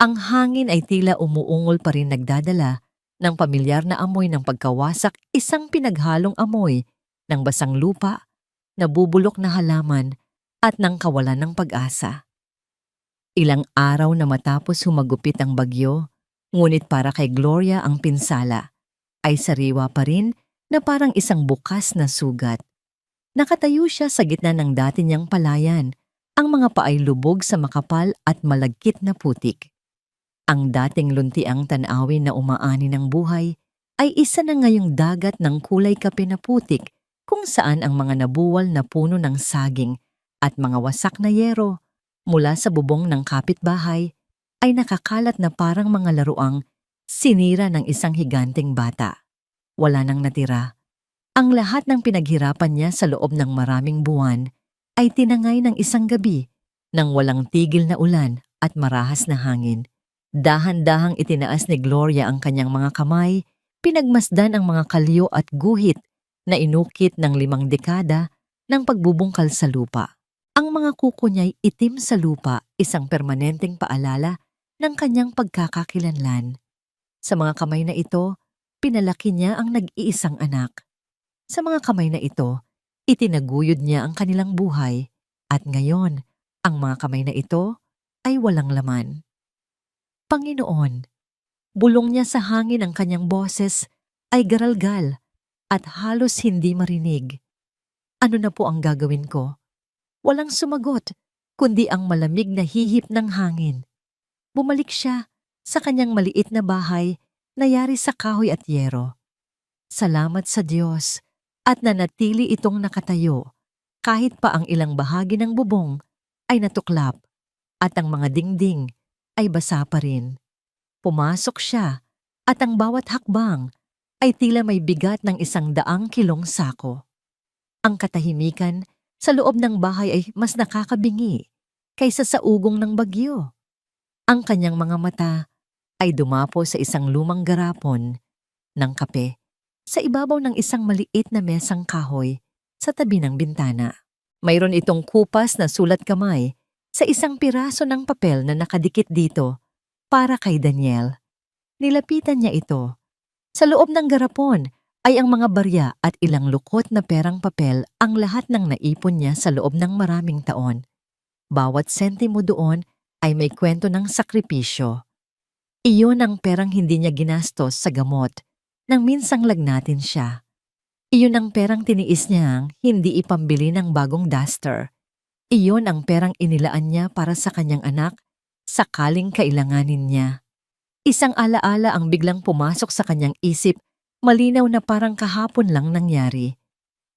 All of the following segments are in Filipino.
Ang hangin ay tila umuungol pa rin nagdadala ng pamilyar na amoy ng pagkawasak, isang pinaghalong amoy ng basang lupa, nabubulok na halaman at ng kawalan ng pag-asa. Ilang araw na matapos humagupit ang bagyo, ngunit para kay Gloria ang pinsala ay sariwa pa rin na parang isang bukas na sugat. Nakatayo siya sa gitna ng dati niyang palayan, ang mga paay lubog sa makapal at malagkit na putik. Ang dating luntiang tanawin na umaani ng buhay ay isa na ngayong dagat ng kulay kape na putik kung saan ang mga nabuwal na puno ng saging at mga wasak na yero mula sa bubong ng kapitbahay ay nakakalat na parang mga laruang sinira ng isang higanteng bata. Wala nang natira. Ang lahat ng pinaghirapan niya sa loob ng maraming buwan ay tinangay ng isang gabi ng walang tigil na ulan at marahas na hangin. Dahan-dahang itinaas ni Gloria ang kanyang mga kamay, pinagmasdan ang mga kalyo at guhit na inukit ng 5 dekada ng pagbubungkal sa lupa. Ang mga kuko niya'y itim sa lupa, isang permanenteng paalala ng kanyang pagkakakilanlan. Sa mga kamay na ito, pinalaki niya ang nag-iisang anak. Sa mga kamay na ito, itinaguyod niya ang kanilang buhay at ngayon, ang mga kamay na ito ay walang laman. Panginoon, bulong niya sa hangin ang kanyang boses ay garalgal at halos hindi marinig. Ano na po ang gagawin ko? Walang sumagot, kundi ang malamig na hihip ng hangin. Bumalik siya sa kanyang maliit na bahay na yari sa kahoy at yero. Salamat sa Diyos at nanatili itong nakatayo kahit pa ang ilang bahagi ng bubong ay natuklap at ang mga dingding ay basa pa rin. Pumasok siya at ang bawat hakbang ay tila may bigat ng 100 kilong sako. Ang katahimikan sa loob ng bahay ay mas nakakabingi kaysa sa ugong ng bagyo. Ang kanyang mga mata ay dumapo sa isang lumang garapon ng kape sa ibabaw ng isang maliit na mesang kahoy sa tabi ng bintana. Mayroon itong kupas na sulat kamay sa isang piraso ng papel na nakadikit dito para kay Daniel. Nilapitan niya ito. Sa loob ng garapon ay ang mga barya at ilang lukot na perang papel, ang lahat ng naipon niya sa loob ng maraming taon. Bawat sentimo doon ay may kwento ng sakripisyo. Iyon ang perang hindi niya ginastos sa gamot nang minsang lagnatin siya. Iyon ang perang tiniis niyang hindi ipambili ng bagong duster. Iyon ang perang inilaan niya para sa kanyang anak sakaling kailanganin niya. Isang alaala ang biglang pumasok sa kanyang isip, malinaw na parang kahapon lang nangyari.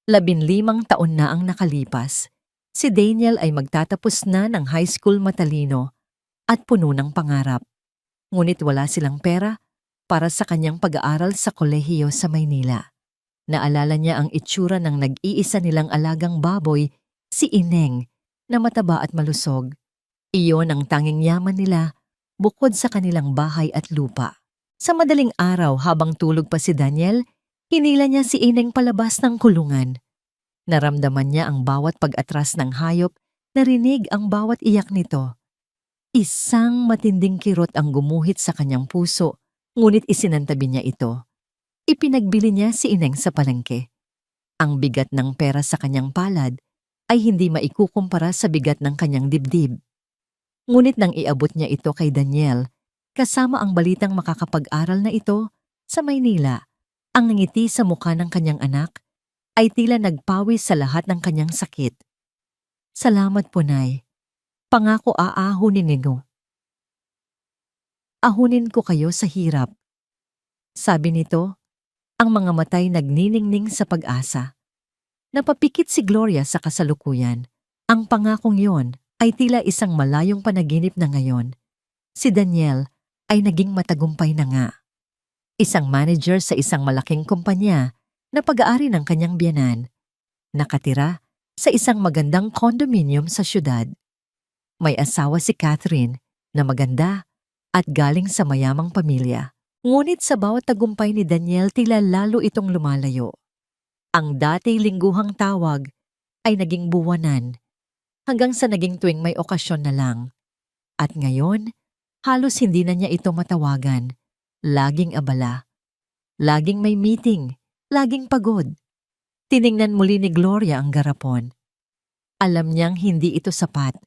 15 taon na ang nakalipas. Si Daniel ay magtatapos na ng high school, matalino at puno ng pangarap. Ngunit wala silang pera para sa kanyang pag-aaral sa kolehiyo sa Maynila. Naalala niya ang itsura ng nag-iisa nilang alagang baboy, si Ineng, na mataba at malusog. Iyon ang tanging yaman nila bukod sa kanilang bahay at lupa. Sa madaling araw habang tulog pa si Daniel, hinila niya si Ineng palabas ng kulungan. Naramdaman niya ang bawat pag-atras ng hayop, narinig ang bawat iyak nito. Isang matinding kirot ang gumuhit sa kanyang puso, ngunit isinantabi niya ito. Ipinagbili niya si Ineng sa palengke. Ang bigat ng pera sa kanyang palad ay hindi maikukumpara sa bigat ng kanyang dibdib. Ngunit nang iabot niya ito kay Daniel, kasama ang balitang makakapag-aral na ito sa Maynila, ang ngiti sa mukha ng kanyang anak ay tila nagpawis sa lahat ng kanyang sakit. Salamat po, Nay. Pangako aahunin ninyo. Ahunin ko kayo sa hirap. Sabi nito, ang mga matay nagniningning sa pag-asa. Napapikit si Gloria sa kasalukuyan. Ang pangakong yon ay tila isang malayong panaginip na ngayon. Si Daniel ay naging matagumpay na nga. Isang manager sa isang malaking kumpanya na pag-aari ng kanyang biyenan. Nakatira sa isang magandang condominium sa syudad. May asawa si Catherine na maganda at galing sa mayamang pamilya. Ngunit sa bawat tagumpay ni Daniel tila lalo itong lumalayo. Ang dati lingguhang tawag ay naging buwanan hanggang sa naging tuwing may okasyon na lang. At ngayon, Halos hindi na niya ito matawagan. Laging abala. Laging may meeting. Laging pagod. Tiningnan muli ni Gloria ang garapon. Alam niyang hindi ito sapat.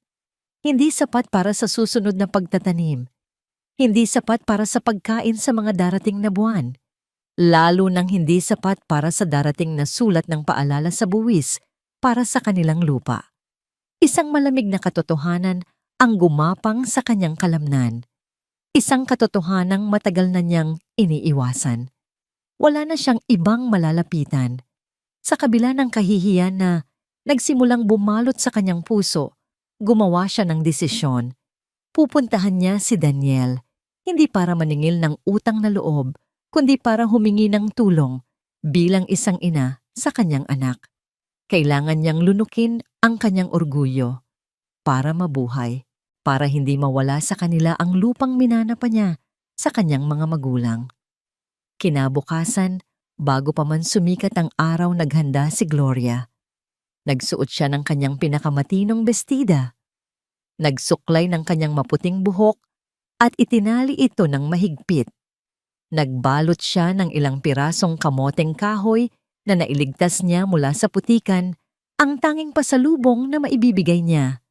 Hindi sapat para sa susunod na pagtatanim. Hindi sapat para sa pagkain sa mga darating na buwan. Lalo nang hindi sapat para sa darating na sulat ng paalala sa buwis para sa kanilang lupa. Isang malamig na katotohanan ang gumapang sa kanyang kalamnan. Isang katotohanang matagal na niyang iniiwasan. Wala na siyang ibang malalapitan. Sa kabila ng kahihiyan na nagsimulang bumalot sa kanyang puso, gumawa siya ng desisyon. Pupuntahan niya si Daniel, hindi para maningil ng utang na loob, kundi para humingi ng tulong bilang isang ina sa kanyang anak. Kailangan niyang lunukin ang kanyang orgulyo para mabuhay, para hindi mawala sa kanila ang lupang minana pa niya sa kanyang mga magulang. Kinabukasan, bago pa man sumikat ang araw, naghanda si Gloria. Nagsuot siya ng kanyang pinakamatinong bestida. Nagsuklay ng kanyang maputing buhok at itinali ito ng mahigpit. Nagbalot siya ng ilang pirasong kamoteng kahoy na nailigtas niya mula sa putikan, ang tanging pasalubong na maibibigay niya.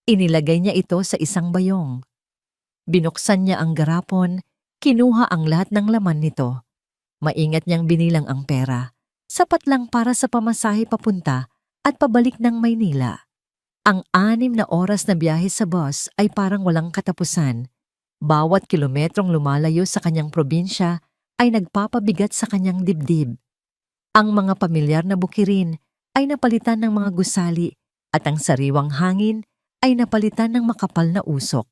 Inilagay niya ito sa isang bayong. Binuksan niya ang garapon, kinuha ang lahat ng laman nito. Maingat niyang binilang ang pera, sapat lang para sa pamasahe papunta at pabalik ng Maynila. Ang 6 na oras na biyahe sa bus ay parang walang katapusan. Bawat kilometrong lumalayo sa kanyang probinsya ay nagpapabigat sa kanyang dibdib. Ang mga pamilyar na bukirin ay napalitan ng mga gusali at ang sariwang hangin ay napalitan ng makapal na usok.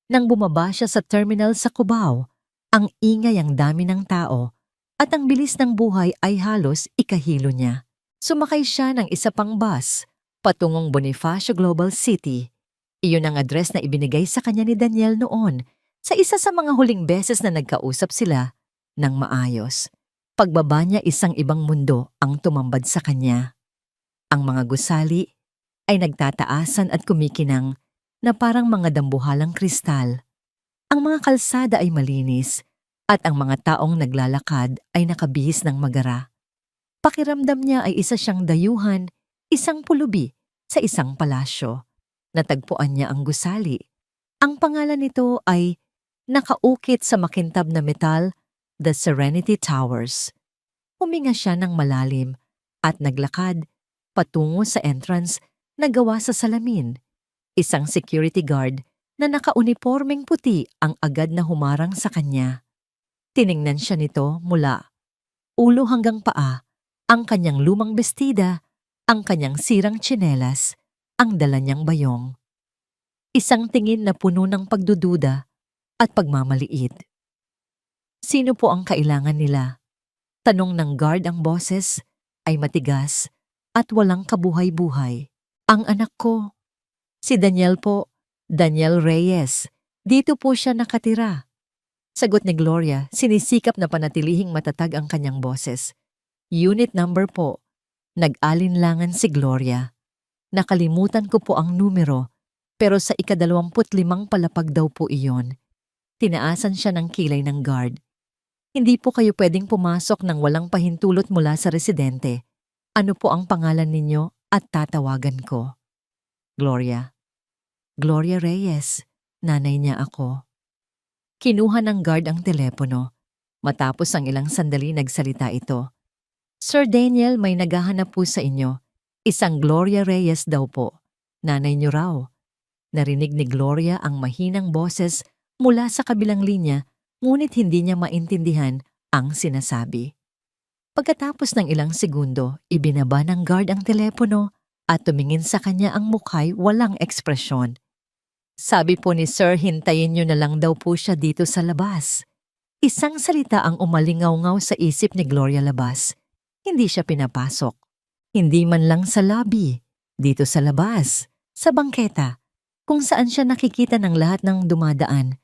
Nang bumaba siya sa terminal sa Cubao, ang ingay, ang dami ng tao at ang bilis ng buhay ay halos ikahilo niya. Sumakay siya ng isa pang bus patungong Bonifacio Global City. Iyon ang address na ibinigay sa kanya ni Daniel noon sa isa sa mga huling beses na nagkausap sila ng maayos. Pagbaba niya, isang ibang mundo ang tumambad sa kanya. Ang mga gusali ay nagtataasan at kumikinang na parang mga dambuhalang kristal. Ang mga kalsada ay malinis at ang mga taong naglalakad ay nakabihis ng magara. Pakiramdam niya ay isa siyang dayuhan, isang pulubi sa isang palasyo. Natagpuan niya ang gusali. Ang pangalan nito ay nakaukit sa makintab na metal, The Serenity Towers. Huminga siya ng malalim at naglakad patungo sa entrance na gawa sa salamin. Isang security guard na nakaunipormeng puti ang agad na humarang sa kanya. Tiningnan siya nito mula ulo hanggang paa, ang kanyang lumang bestida, ang kanyang sirang tsinelas, ang dala niyang bayong. Isang tingin na puno ng pagdududa at pagmamaliit. Sino po ang kailangan nila? Tanong ng guard. Ang boses ay matigas at walang kabuhay-buhay. Ang anak ko. Si Daniel po, Daniel Reyes. Dito po siya nakatira. Sagot ni Gloria, sinisikap na panatilihing matatag ang kanyang boses. Unit number po. Nag-alinlangan si Gloria. Nakalimutan ko po ang numero, pero sa ika-25 palapag daw po iyon. Tinaasan siya ng kilay ng guard. Hindi po kayo pwedeng pumasok ng walang pahintulot mula sa residente. Ano po ang pangalan ninyo at tatawagan ko? Gloria. Gloria Reyes. Nanay niya ako. Kinuha ng guard ang telepono. Matapos ang ilang sandali, nagsalita ito. Sir Daniel, may naghahanap po sa inyo. Isang Gloria Reyes daw po. Nanay niyo raw. Narinig ni Gloria ang mahinang boses mula sa kabilang linya, ngunit hindi niya maintindihan ang sinasabi. Pagkatapos ng ilang segundo, ibinaba ng guard ang telepono at tumingin sa kanya. Ang mukha'y walang ekspresyon. Sabi po ni Sir, hintayin niyo na lang daw po siya dito sa labas. Isang salita ang umalingaw-ngaw sa isip ni Gloria Labas. Hindi siya pinapasok. Hindi man lang sa lobby. Dito sa labas, sa bangketa, kung saan siya nakikita ng lahat ng dumadaan.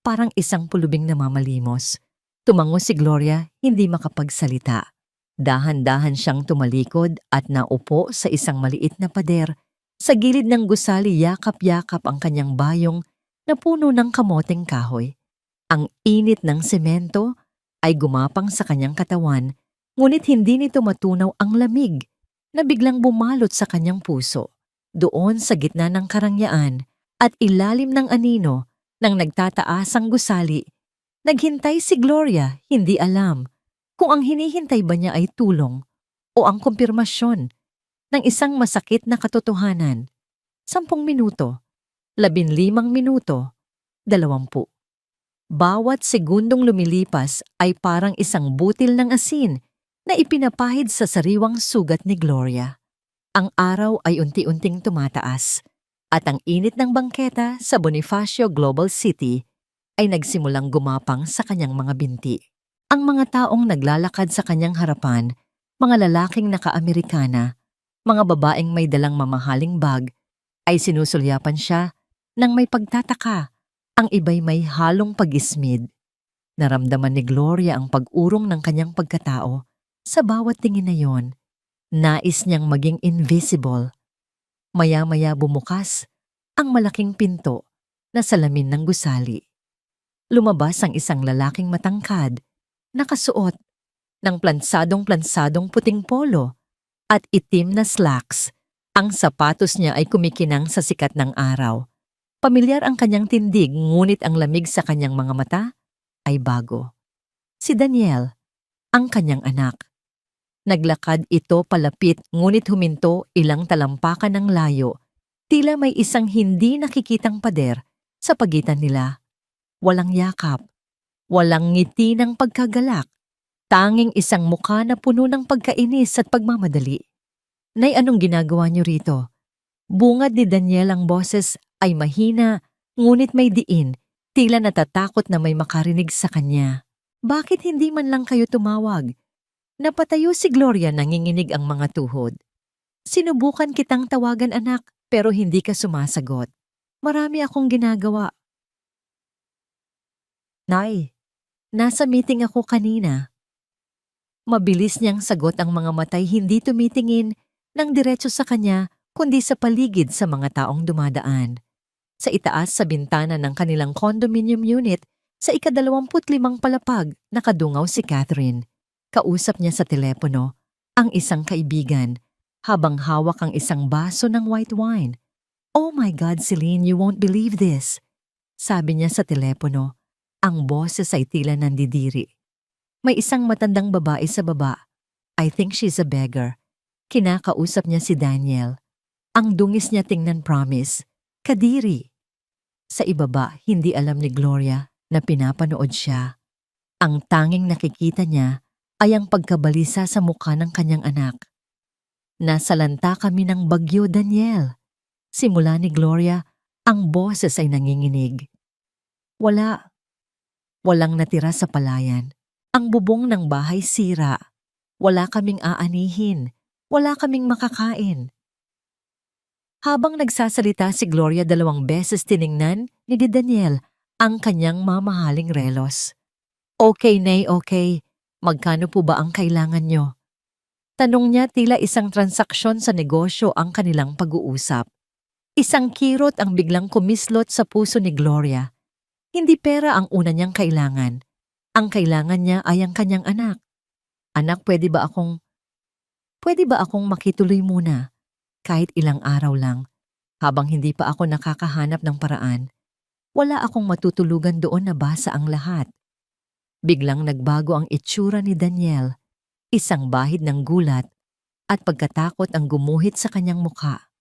Parang isang pulubing namamalimos. Tumango si Gloria, hindi makapagsalita. Dahan-dahan siyang tumalikod at naupo sa isang maliit na pader. Sa gilid ng gusali, yakap-yakap ang kanyang bayong na puno ng kamoteng kahoy. Ang init ng semento ay gumapang sa kanyang katawan, ngunit hindi nito matunaw ang lamig na biglang bumalot sa kanyang puso. Doon sa gitna ng karangyaan at ilalim ng anino ng nagtataasang gusali, naghintay si Gloria, hindi alam kung ang hinihintay ba niya ay tulong o ang kumpirmasyon ng isang masakit na katotohanan. 10 minuto, 15 minuto, 20. Bawat segundong lumilipas ay parang isang butil ng asin na ipinapahid sa sariwang sugat ni Gloria. Ang araw ay unti-unting tumataas at ang init ng bangketa sa Bonifacio Global City ay nagsimulang gumapang sa kanyang mga binti. Ang mga taong naglalakad sa kanyang harapan, mga lalaking naka-Amerikana, mga babaeng may dalang mamahaling bag, ay sinusulyapan siya ng may pagtataka. Ang iba'y may halong pag-ismid. Naramdaman ni Gloria ang pag-urong ng kanyang pagkatao sa bawat tingin na yon. Nais niyang maging invisible. Maya-maya bumukas ang malaking pinto na salamin ng gusali. Lumabas ang isang lalaking matangkad, nakasuot ng plansadong puting polo at itim na slacks. Ang sapatos niya ay kumikinang sa sikat ng araw. Pamilyar ang kanyang tindig, ngunit ang lamig sa kanyang mga mata ay bago. Si Daniel, ang kanyang anak. Naglakad ito palapit, ngunit huminto ilang talampakan ng layo. Tila may isang hindi nakikitang pader sa pagitan nila. Walang yakap, walang ngiti ng pagkagalak, tanging isang mukha na puno ng pagkainis at pagmamadali. Nay, anong ginagawa niyo rito? Bungad ni Daniel, ang boses ay mahina, ngunit may diin, tila natatakot na may makarinig sa kanya. Bakit hindi man lang kayo tumawag? Napatayo si Gloria, nanginginig ang mga tuhod. Sinubukan kitang tawagan, anak, pero hindi ka sumasagot. Marami akong ginagawa. Nay, nasa meeting ako kanina. Mabilis niyang sagot, ang mga matay hindi tumitingin ng diretso sa kanya, kundi sa paligid sa mga taong dumadaan. Sa itaas sa bintana ng kanilang condominium unit, sa ika-25 palapag, nakadungaw si Catherine. Kausap niya sa telepono ang isang kaibigan habang hawak ang isang baso ng white wine. "Oh my God, Celine, you won't believe this," sabi niya sa telepono. Ang boses ay tila nandidiri. May isang matandang babae sa baba. I think she's a beggar. Kinakausap niya si Daniel. Ang dungis niya tingnan, promise. Kadiri. Sa ibaba, hindi alam ni Gloria na pinapanood siya. Ang tanging nakikita niya ay ang pagkabalisa sa mukha ng kanyang anak. "Nasa lanta kami ng bagyo, Daniel." Simula ni Gloria, ang boses ay nanginginig. Walang natira sa palayan. Ang bubong ng bahay sira. Wala kaming aanihin. Wala kaming makakain. Habang nagsasalita si Gloria, 2 beses tiningnan ni Daniel ang kanyang mamahaling relos. "Okay, Nay, okay. Magkano po ba ang kailangan nyo?" Tanong niya, tila isang transaksyon sa negosyo ang kanilang pag-uusap. Isang kirot ang biglang kumislot sa puso ni Gloria. Hindi pera ang una niyang kailangan. Ang kailangan niya ay ang kanyang anak. "Anak, pwede ba akong makituloy muna? Kahit ilang araw lang, habang hindi pa ako nakakahanap ng paraan. Wala akong matutulugan doon na basa ang lahat." Biglang nagbago ang itsura ni Daniel. Isang bahid ng gulat at pagkatakot ang gumuhit sa kanyang mukha.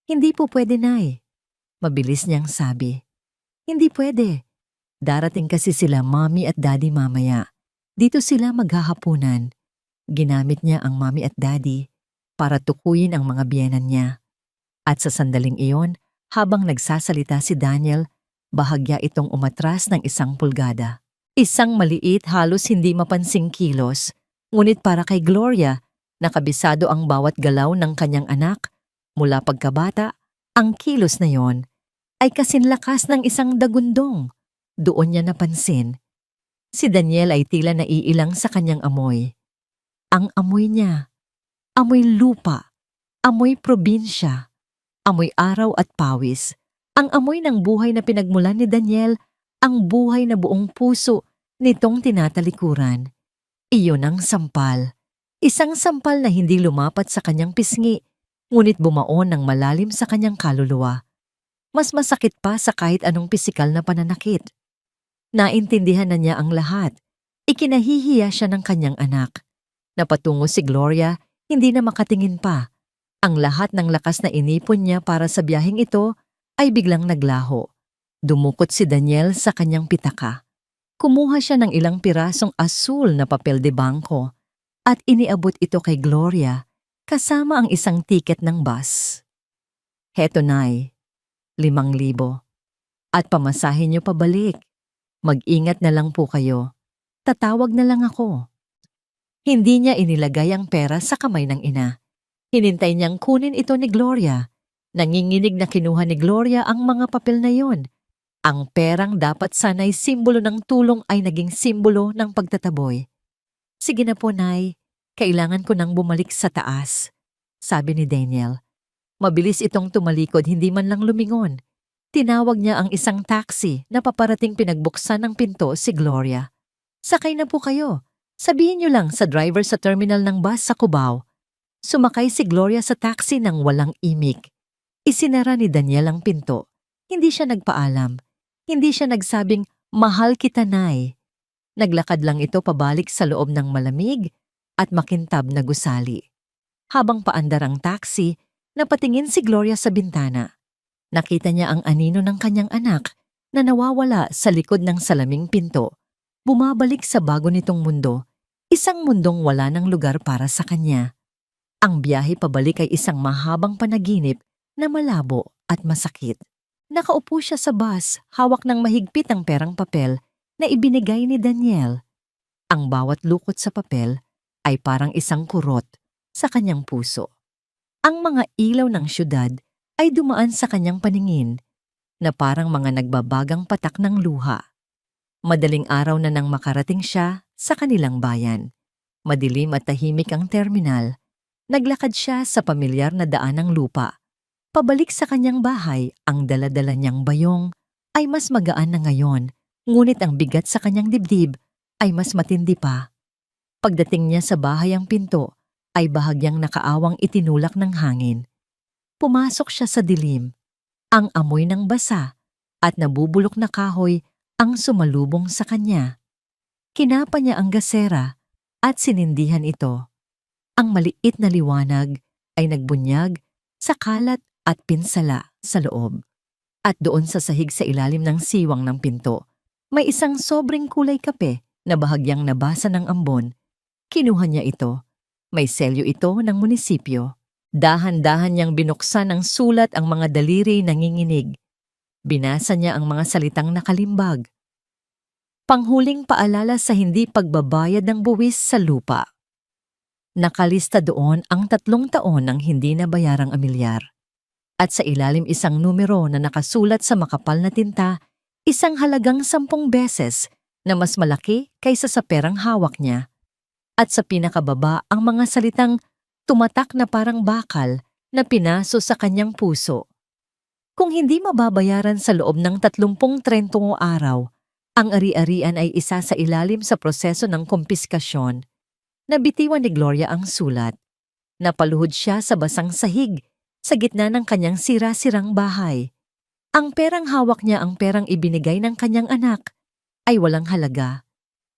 "Hindi po pwede, Nay." Mabilis niyang sabi. "Hindi pwede. Darating kasi sila Mommy at Daddy mamaya. Dito sila maghahapunan." Ginamit niya ang Mommy at Daddy para tukuyin ang mga biyenan niya. At sa sandaling iyon, habang nagsasalita si Daniel, bahagya itong umatras ng 1 pulgada. Isang maliit, halos hindi mapansing kilos, ngunit para kay Gloria, nakabisado ang bawat galaw ng kanyang anak. Mula pagkabata, ang kilos na yon ay kasinlakas ng isang dagundong. Doon niya napansin. Si Daniel ay tila naiilang sa kanyang amoy. Ang amoy niya. Amoy lupa, amoy probinsya, amoy araw at pawis, Ang amoy ng buhay na pinagmulan ni Daniel, ang buhay na buong puso nitong tinatalikuran. Iyon ang sampal. Isang sampal na hindi lumapat sa kanyang pisngi, ngunit bumaon ng malalim sa kanyang kaluluwa. Mas masakit pa sa kahit anong pisikal na pananakit. Naintindihan na niya ang lahat. Ikinahihiya siya ng kanyang anak. Napatungo si Gloria, hindi na makatingin pa. Ang lahat ng lakas na inipon niya para sa biyaheng ito ay biglang naglaho. Dumukot si Daniel sa kanyang pitaka. Kumuha siya ng ilang pirasong asul na papel de bangko at iniabot ito kay Gloria kasama ang isang tiket ng bus. Heto nay, 5,000. At pamasahin niyo pabalik. Mag-ingat na lang po kayo. Tatawag na lang ako. Hindi niya inilagay ang pera sa kamay ng ina. Hinintay niyang kunin ito ni Gloria. Nanginginig na kinuha ni Gloria ang mga papel na yon. Ang perang dapat sana'y simbolo ng tulong ay naging simbolo ng pagtataboy. Sige na po, Nay. Kailangan ko nang bumalik sa taas, sabi ni Daniel. Mabilis itong tumalikod, hindi man lang lumingon. Tinawag niya ang isang taxi na paparating pinagbuksan ng pinto si Gloria. Sakay na po kayo. Sabihin niyo lang sa driver sa terminal ng bus sa Cubao. Sumakay si Gloria sa taxi nang walang imik. Isinara ni Daniel ang pinto. Hindi siya nagpaalam. Hindi siya nagsabing, mahal kita, Nay. Naglakad lang ito pabalik sa loob ng malamig at makintab na gusali. Habang paandar ang taxi, napatingin si Gloria sa bintana. Nakita niya ang anino ng kanyang anak na nawawala sa likod ng salaming pinto. Bumabalik sa bago nitong mundo, isang mundong wala ng lugar para sa kanya. Ang biyahe pabalik ay isang mahabang panaginip na malabo at masakit. Nakaupo siya sa bus, hawak ng mahigpit ang perang papel na ibinigay ni Daniel. Ang bawat lukot sa papel ay parang isang kurot sa kanyang puso. Ang mga ilaw ng syudad ay dumaan sa kanyang paningin na parang mga nagbabagang patak ng luha. Madaling araw na nang makarating siya sa kanilang bayan. Madilim at tahimik ang terminal. Naglakad siya sa pamilyar na daan ng lupa. Pabalik sa kanyang bahay, ang dala-dala niyang bayong ay mas magaan na ngayon, ngunit ang bigat sa kanyang dibdib ay mas matindi pa. Pagdating niya sa bahay, ang pinto ay bahagyang nakaawang itinulak ng hangin. Pumasok siya sa dilim. Ang amoy ng basa at nabubulok na kahoy ang sumalubong sa kanya. Kinapa niya ang gasera at sinindihan ito. Ang maliit na liwanag ay nagbunyag sa kalat at pinsala sa loob. At doon sa sahig sa ilalim ng siwang ng pinto, may isang sobrang kulay kape na bahagyang nabasa ng ambon. Kinuha niya ito. May selyo ito ng munisipyo. Dahan-dahan niyang binuksan ng sulat, ang mga daliri nanginginig. Binasa niya ang mga salitang nakalimbag. Panghuling paalala sa hindi pagbabayad ng buwis sa lupa. Nakalista doon ang 3 taon ng hindi nabayarang amilyar. At sa ilalim isang numero na nakasulat sa makapal na tinta, isang halagang 10 beses na mas malaki kaysa sa perang hawak niya. At sa pinakababa ang mga salitang tumatak na parang bakal na pinaso sa kanyang puso. Kung hindi mababayaran sa loob ng 30 araw, ang ari-arian ay isa sa ilalim sa proseso ng kumpiskasyon. Nabitiwan ni Gloria ang sulat. Napaluhod siya sa basang sahig sa gitna ng kanyang sira-sirang bahay. Ang perang hawak niya, ang perang ibinigay ng kanyang anak, ay walang halaga.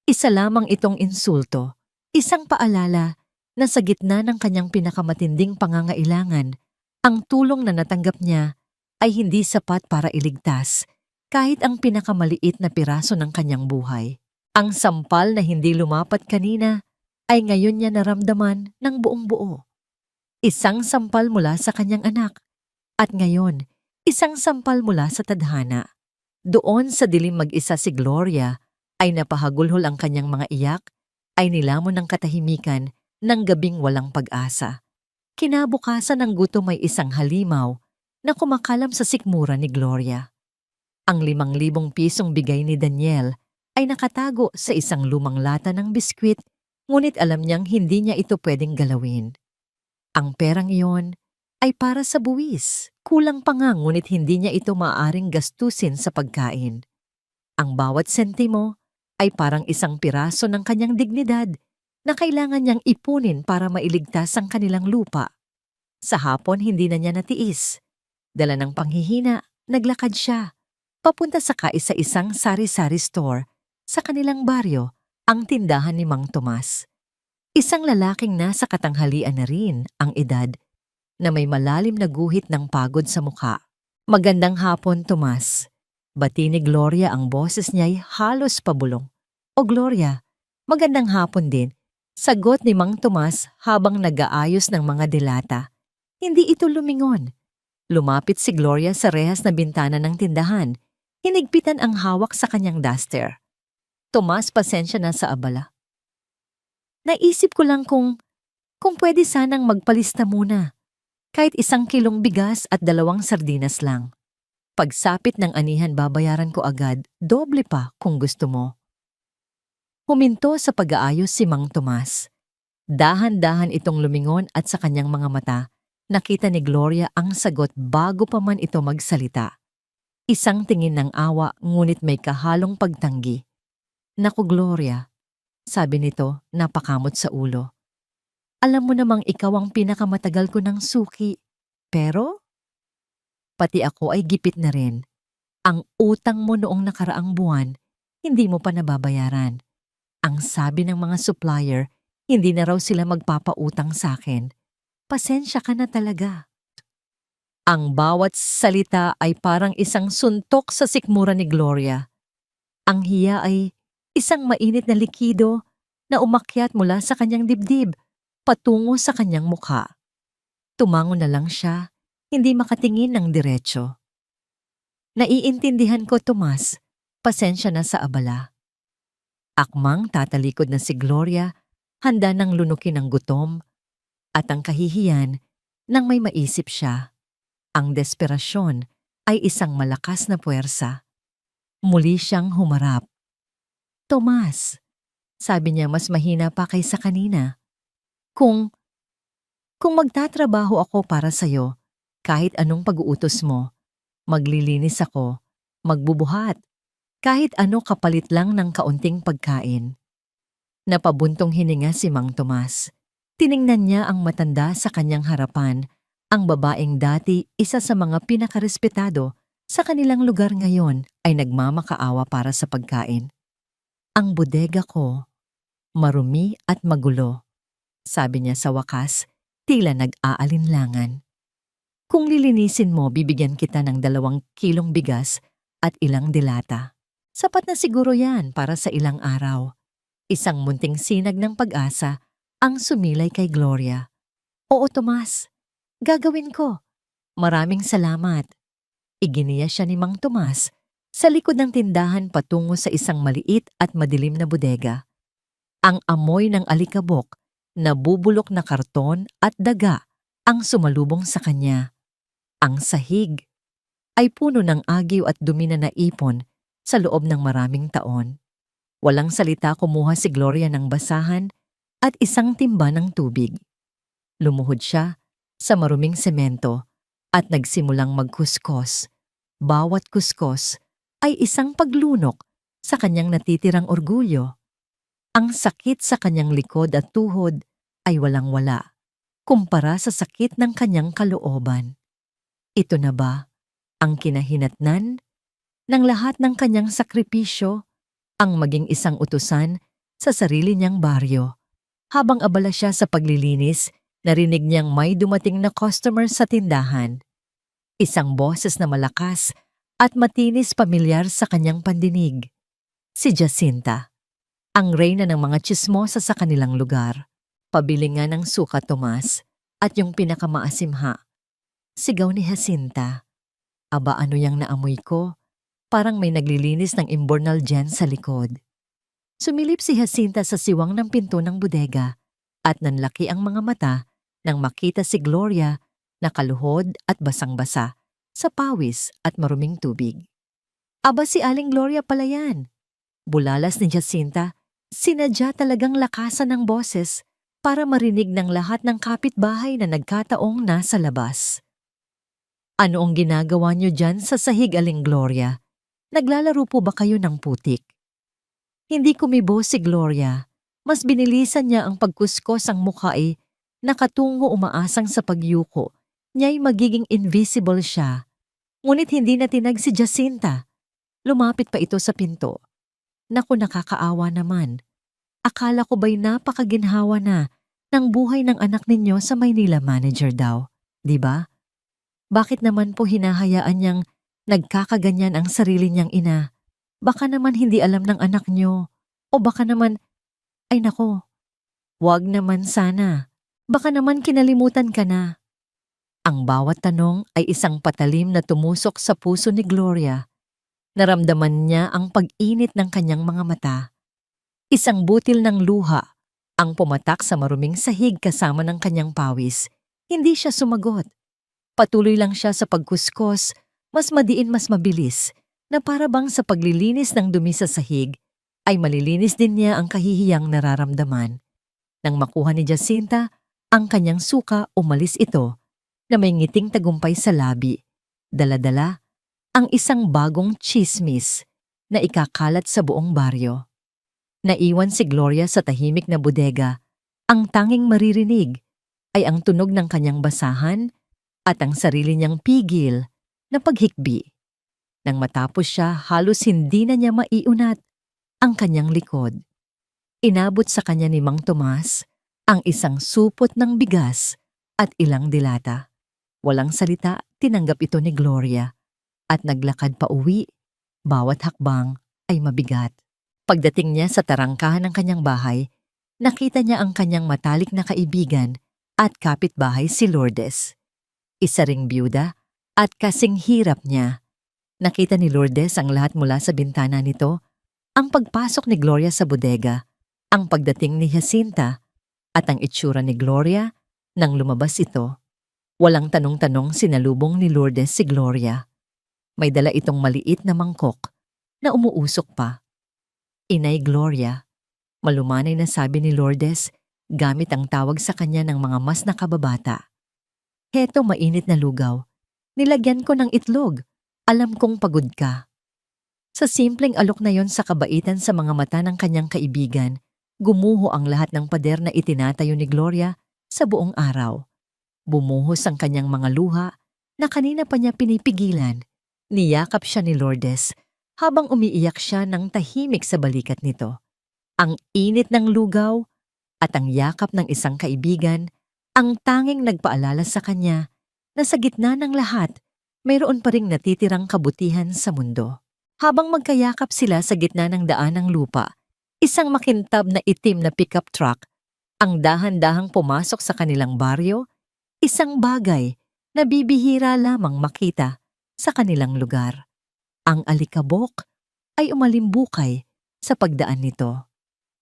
Isa lamang itong insulto, isang paalala na sa gitna ng kanyang pinakamatinding pangangailangan, ang tulong na natanggap niya ay hindi sapat para iligtas kahit ang pinakamaliit na piraso ng kanyang buhay. Ang sampal na hindi lumapat kanina ay ngayon niya naramdaman ng buong buo. Isang sampal mula sa kanyang anak at ngayon, isang sampal mula sa tadhana. Doon sa dilim mag-isa si Gloria ay napahagulhol ang kanyang mga iyak, ay nilamon ng katahimikan ng gabing walang pag-asa. Kinabukasan ng gutom ay isang halimaw na kumakalam sa sikmura ni Gloria. Ang 5,000 pisong bigay ni Daniel ay nakatago sa isang lumang lata ng biskwit, ngunit alam niyang hindi niya ito pwedeng galawin. Ang perang iyon ay para sa buwis. Kulang pa nga ngunit hindi niya ito maaaring gastusin sa pagkain. Ang bawat sentimo ay parang isang piraso ng kanyang dignidad na kailangan niyang ipunin para mailigtas ang kanilang lupa. Sa hapon hindi na niya natiis. Dala ng panghihina, naglakad siya. Papunta sa kaisa-isang sari-sari store sa kanilang baryo, ang tindahan ni Mang Tomas. Isang lalaking nasa katanghalian na rin ang edad na may malalim na guhit ng pagod sa mukha. Magandang hapon, Tomas. Bati ni Gloria, ang boses niya'y halos pabulong. O Gloria, magandang hapon din. Sagot ni Mang Tomas habang nag-aayos ng mga delata. Hindi ito lumingon. Lumapit si Gloria sa rehas na bintana ng tindahan. Hinigpitan ang hawak sa kanyang duster. Tomas, pasensya na sa abala. Naisip ko lang kung pwede sanang magpalista muna. Kahit 1 kilong bigas at 2 sardinas lang. Pagsapit ng anihan babayaran ko agad, doble pa kung gusto mo. Huminto sa pag-aayos si Mang Tomas. Dahan-dahan itong lumingon at sa kanyang mga mata, nakita ni Gloria ang sagot bago pa man ito magsalita. Isang tingin ng awa ngunit may kahalong pagtanggi. Naku Gloria, sabi nito napakamot sa ulo. Alam mo namang ikaw ang pinakamatagal ko ng suki. Pero, pati ako ay gipit na rin. Ang utang mo noong nakaraang buwan, hindi mo pa nababayaran. Ang sabi ng mga supplier, hindi na raw sila magpapautang sa akin. Pasensya ka na talaga. Ang bawat salita ay parang isang suntok sa sikmura ni Gloria. Ang hiya ay isang mainit na likido na umakyat mula sa kanyang dibdib patungo sa kanyang mukha. Tumango na lang siya, hindi makatingin ng diretso. Naiintindihan ko, Tomas. Pasensya na sa abala. Akmang tatalikod na si Gloria, handa nang lunukin ang gutom at ang kahihiyan nang may maisip siya. Ang desperasyon ay isang malakas na puwersa. Muli siyang humarap. Tomas, sabi niya mas mahina pa kaysa kanina. Kung magtatrabaho ako para sa'yo, kahit anong pag-uutos mo, maglilinis ako, magbubuhat, kahit ano kapalit lang ng kaunting pagkain. Napabuntong hininga si Mang Tomas. Tiningnan niya ang matanda sa kanyang harapan, ang babaeng dati isa sa mga pinakarespetado sa kanilang lugar ngayon ay nagmamakaawa para sa pagkain. Ang bodega ko, marumi at magulo. Sabi niya sa wakas, tila nag-aalinlangan. Kung lilinisin mo, bibigyan kita ng 2 kilong bigas at ilang delata. Sapat na siguro yan para sa ilang araw. Isang munting sinag ng pag-asa ang sumilay kay Gloria. Oo, Tomas. Gagawin ko. Maraming salamat. Iginiya siya ni Mang Tomas sa likod ng tindahan patungo sa isang maliit at madilim na bodega. Ang amoy ng alikabok, nabubulok na karton at daga ang sumalubong sa kanya. Ang sahig ay puno ng agiw at dumi na naipon sa loob ng maraming taon. Walang salita kumuha si Gloria ng basahan at isang timba ng tubig. Lumuhod siya sa maruming semento at nagsimulang magkuskos. Bawat kuskos ay isang paglunok sa kanyang natitirang orgulyo. Ang sakit sa kanyang likod at tuhod ay walang-wala kumpara sa sakit ng kanyang kalooban. Ito na ba ang kinahinatnan ng lahat ng kanyang sakripisyo, ang maging isang utusan sa sarili niyang baryo? Habang abala siya sa paglilinis, narinig niyang may dumating na customer sa tindahan. Isang boses na malakas at matinis pamilyar sa kanyang pandinig. Si Jacinta, ang reyna ng mga tsismosa sa kanilang lugar. Pabili nga ng suka, Tomas, at yung pinakamaasimha. Sigaw ni Jacinta. Aba, ano yang naamoy ko? Parang may naglilinis ng imbornal dyan sa likod. Sumilip si Jacinta sa siwang ng pinto ng bodega at nanlaki ang mga mata nang makita si Gloria na kaluhod at basang-basa sa pawis at maruming tubig. Aba, si Aling Gloria pala yan. Bulalas ni Jacinta, sinadya talagang lakasan ng boses para marinig ng lahat ng kapitbahay na nagkataong nasa labas. Ano ang ginagawa niyo dyan sa sahig, Aling Gloria? Naglalaro po ba kayo ng putik? Hindi kumibo si Gloria. Mas binilisan niya ang pagkuskos ang mukha nakatungo umaasang sa pagyuko. Niya'y magiging invisible siya. Ngunit hindi na tinag si Jacinta. Lumapit pa ito sa pinto. Naku, nakakaawa naman. Akala ko ba'y napakaginhawa na ng buhay ng anak ninyo sa Maynila manager daw, di ba? Bakit naman po hinahayaan niyang nagkakaganyan ang sarili niyang ina? Baka naman hindi alam ng anak niyo. O baka naman, ay nako, wag naman sana. Baka naman kinalimutan ka na. Ang bawat tanong ay isang patalim na tumusok sa puso ni Gloria. Naramdaman niya ang pag-init ng kanyang mga mata. Isang butil ng luha ang pumatak sa maruming sahig kasama ng kanyang pawis. Hindi siya sumagot. Patuloy lang siya sa pagkuskos, mas madiin mas mabilis, na para bang sa paglilinis ng dumi sa sahig, ay malilinis din niya ang kahihiyang nararamdaman. Nang makuha ni Jacinta ang kanyang suka, umalis ito, na may ngiting tagumpay sa labi. Dala-dala ang isang bagong tsismis na ikakalat sa buong baryo. Naiwan si Gloria sa tahimik na bodega. Ang tanging maririnig ay ang tunog ng kanyang basahan at ang sarili niyang pigil na paghikbi. Nang matapos siya, halos hindi na niya maiunat ang kanyang likod. Inabot sa kanya ni Mang Tomas ang isang supot ng bigas at ilang dilata. Walang salita, tinanggap ito ni Gloria at naglakad pa uwi. Bawat hakbang ay mabigat. Pagdating niya sa tarangkahan ng kanyang bahay, nakita niya ang kanyang matalik na kaibigan at kapitbahay si Lourdes. Isa ring byuda at kasing hirap niya. Nakita ni Lourdes ang lahat mula sa bintana nito, ang pagpasok ni Gloria sa bodega, ang pagdating ni Jacinta, at ang itsura ni Gloria nang lumabas ito. Walang tanong-tanong sinalubong ni Lourdes si Gloria. May dala itong maliit na mangkok na umuusok pa. Inay Gloria, malumanay na sabi ni Lourdes gamit ang tawag sa kanya ng mga mas nakababata. Heto mainit na lugaw. Nilagyan ko ng itlog. Alam kong pagod ka. Sa simpleng alok na yon sa kabaitan sa mga mata ng kanyang kaibigan, gumuho ang lahat ng pader na itinatayo ni Gloria sa buong araw. Bumuhos ang kanyang mga luha na kanina pa niya pinipigilan. Niyakap siya ni Lourdes habang umiiyak siya ng tahimik sa balikat nito. Ang init ng lugaw at ang yakap ng isang kaibigan ang tanging nagpaalala sa kanya na sa gitna ng lahat, mayroon pa ring natitirang kabutihan sa mundo. Habang magkayakap sila sa gitna ng daan ng lupa, isang makintab na itim na pickup truck ang dahan-dahang pumasok sa kanilang baryo, isang bagay na bibihira lamang makita sa kanilang lugar. Ang alikabok ay umalimbukay sa pagdaan nito.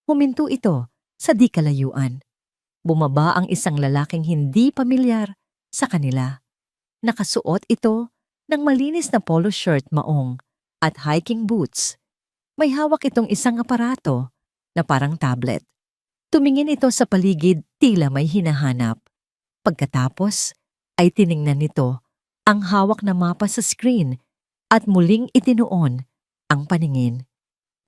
Huminto ito sa di kalayuan. Bumaba ang isang lalaking hindi pamilyar sa kanila. Nakasuot ito ng malinis na polo shirt maong at hiking boots. May hawak itong isang aparato na parang tablet. Tumingin ito sa paligid, tila may hinahanap. Pagkatapos ay tiningnan nito ang hawak na mapa sa screen at muling itinuon ang paningin.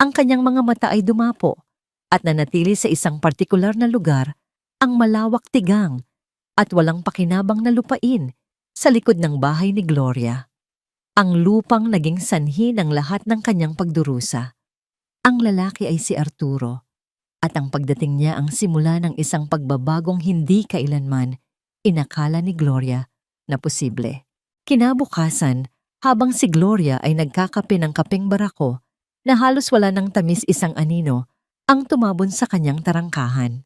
Ang kanyang mga mata ay dumapo at nanatili sa isang partikular na lugar, ang malawak tigang at walang pakinabang na lupain sa likod ng bahay ni Gloria. Ang lupang naging sanhi ng lahat ng kanyang pagdurusa. Ang lalaki ay si Arturo at ang pagdating niya ang simula ng isang pagbabagong hindi kailanman inakala ni Gloria na posible. Kinabukasan, habang si Gloria ay nagkakape ng kapeng barako na halos wala ng tamis isang anino ang tumabon sa kanyang tarangkahan.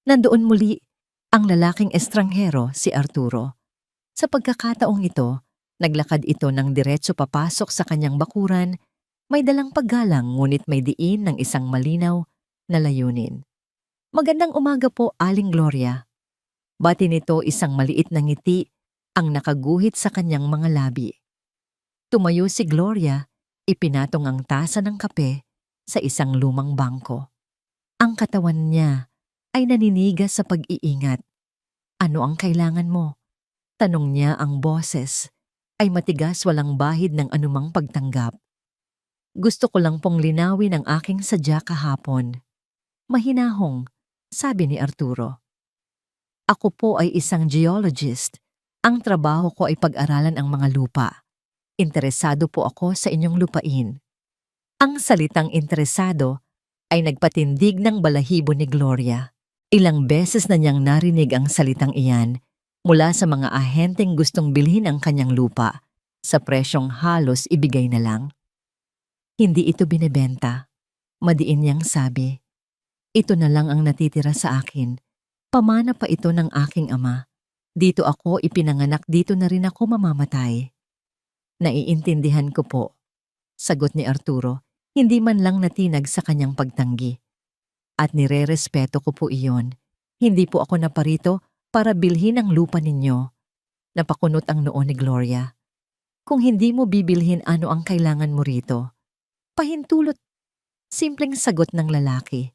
Nandoon muli ang lalaking estranghero, si Arturo. Sa pagkakataong ito, naglakad ito ng diretso papasok sa kanyang bakuran, may dalang paggalang ngunit may diin ng isang malinaw na layunin. Magandang umaga po, Aling Gloria. Bati nito isang maliit na ngiti ang nakaguhit sa kanyang mga labi. Tumayo si Gloria, ipinatong ang tasa ng kape sa isang lumang bangko. Ang katawan niya ay naninigas sa pag-iingat. Ano ang kailangan mo? Tanong niya, ang boses ay matigas, walang bahid ng anumang pagtanggap. Gusto ko lang pong linawin ang aking sadya kahapon. Mahinahong, sabi ni Arturo. Ako po ay isang geologist. Ang trabaho ko ay pag-aralan ang mga lupa. Interesado po ako sa inyong lupain. Ang salitang interesado ay nagpatindig ng balahibo ni Gloria. Ilang beses na niyang narinig ang salitang iyan mula sa mga ahenteng gustong bilhin ang kanyang lupa sa presyong halos ibigay na lang. Hindi ito binebenta. Madiin niyang sabi. Ito na lang ang natitira sa akin. Pamana pa ito ng aking ama. Dito ako ipinanganak, dito na rin ako mamamatay. Naiintindihan ko po, sagot ni Arturo, hindi man lang natinag sa kanyang pagtanggi. At nirerespeto ko po iyon. Hindi po ako naparito para bilhin ang lupa ninyo. Napakunot ang noo ni Gloria. Kung hindi mo bibilhin, ano ang kailangan mo rito? Pahintulot. Simpleng sagot ng lalaki.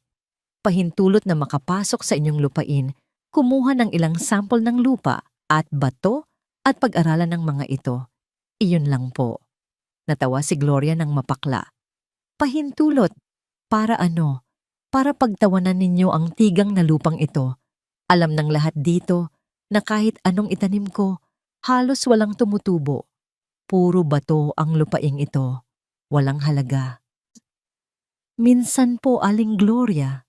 Pahintulot na makapasok sa inyong lupain, kumuha ng ilang sample ng lupa at bato at pag-aralan ng mga ito. Iyon lang po. Natawa si Gloria ng mapakla. Pahintulot. Para ano? Para pagtawanan ninyo ang tigang na lupang ito. Alam ng lahat dito na kahit anong itanim ko, halos walang tumutubo. Puro bato ang lupaing ito. Walang halaga. Minsan po, Aling Gloria,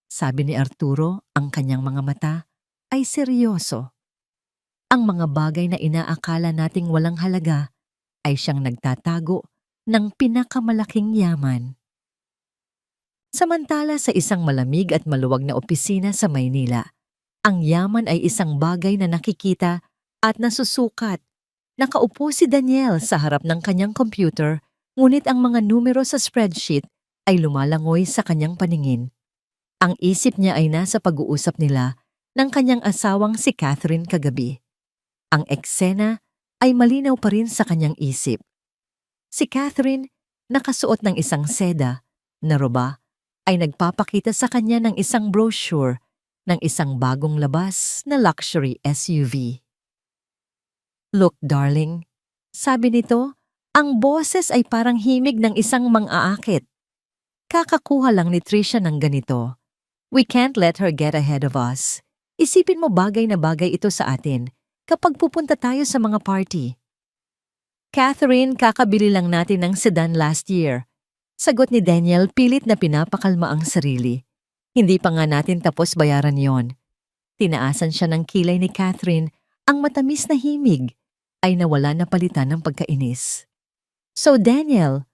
sabi ni Arturo, ang kanyang mga mata ay seryoso. Ang mga bagay na inaakala nating walang halaga ay siyang nagtatago ng pinakamalaking yaman. Samantala sa isang malamig at maluwag na opisina sa Maynila, ang yaman ay isang bagay na nakikita at nasusukat. Nakaupo si Daniel sa harap ng kanyang computer, ngunit ang mga numero sa spreadsheet ay lumalangoy sa kanyang paningin. Ang isip niya ay nasa pag-uusap nila ng kanyang asawang si Catherine kagabi. Ang eksena ay malinaw pa rin sa kanyang isip. Si Catherine, nakasuot ng isang seda na roba, ay nagpapakita sa kanya ng isang brochure ng isang bagong labas na luxury SUV. Look, darling, sabi nito, ang boses ay parang himig ng isang mang-aakit. Kakakuha lang ni Trisha ng ganito. We can't let her get ahead of us. Isipin mo, bagay na bagay ito sa atin kapag pupunta tayo sa mga party. Catherine, kakabili lang natin ng sedan last year. Sagot ni Daniel, pilit na pinapakalma ang sarili. Hindi pa nga natin tapos bayaran yon. Tinaasan siya ng kilay ni Catherine, ang matamis na himig ay nawala na palitan ng pagkainis. So Daniel,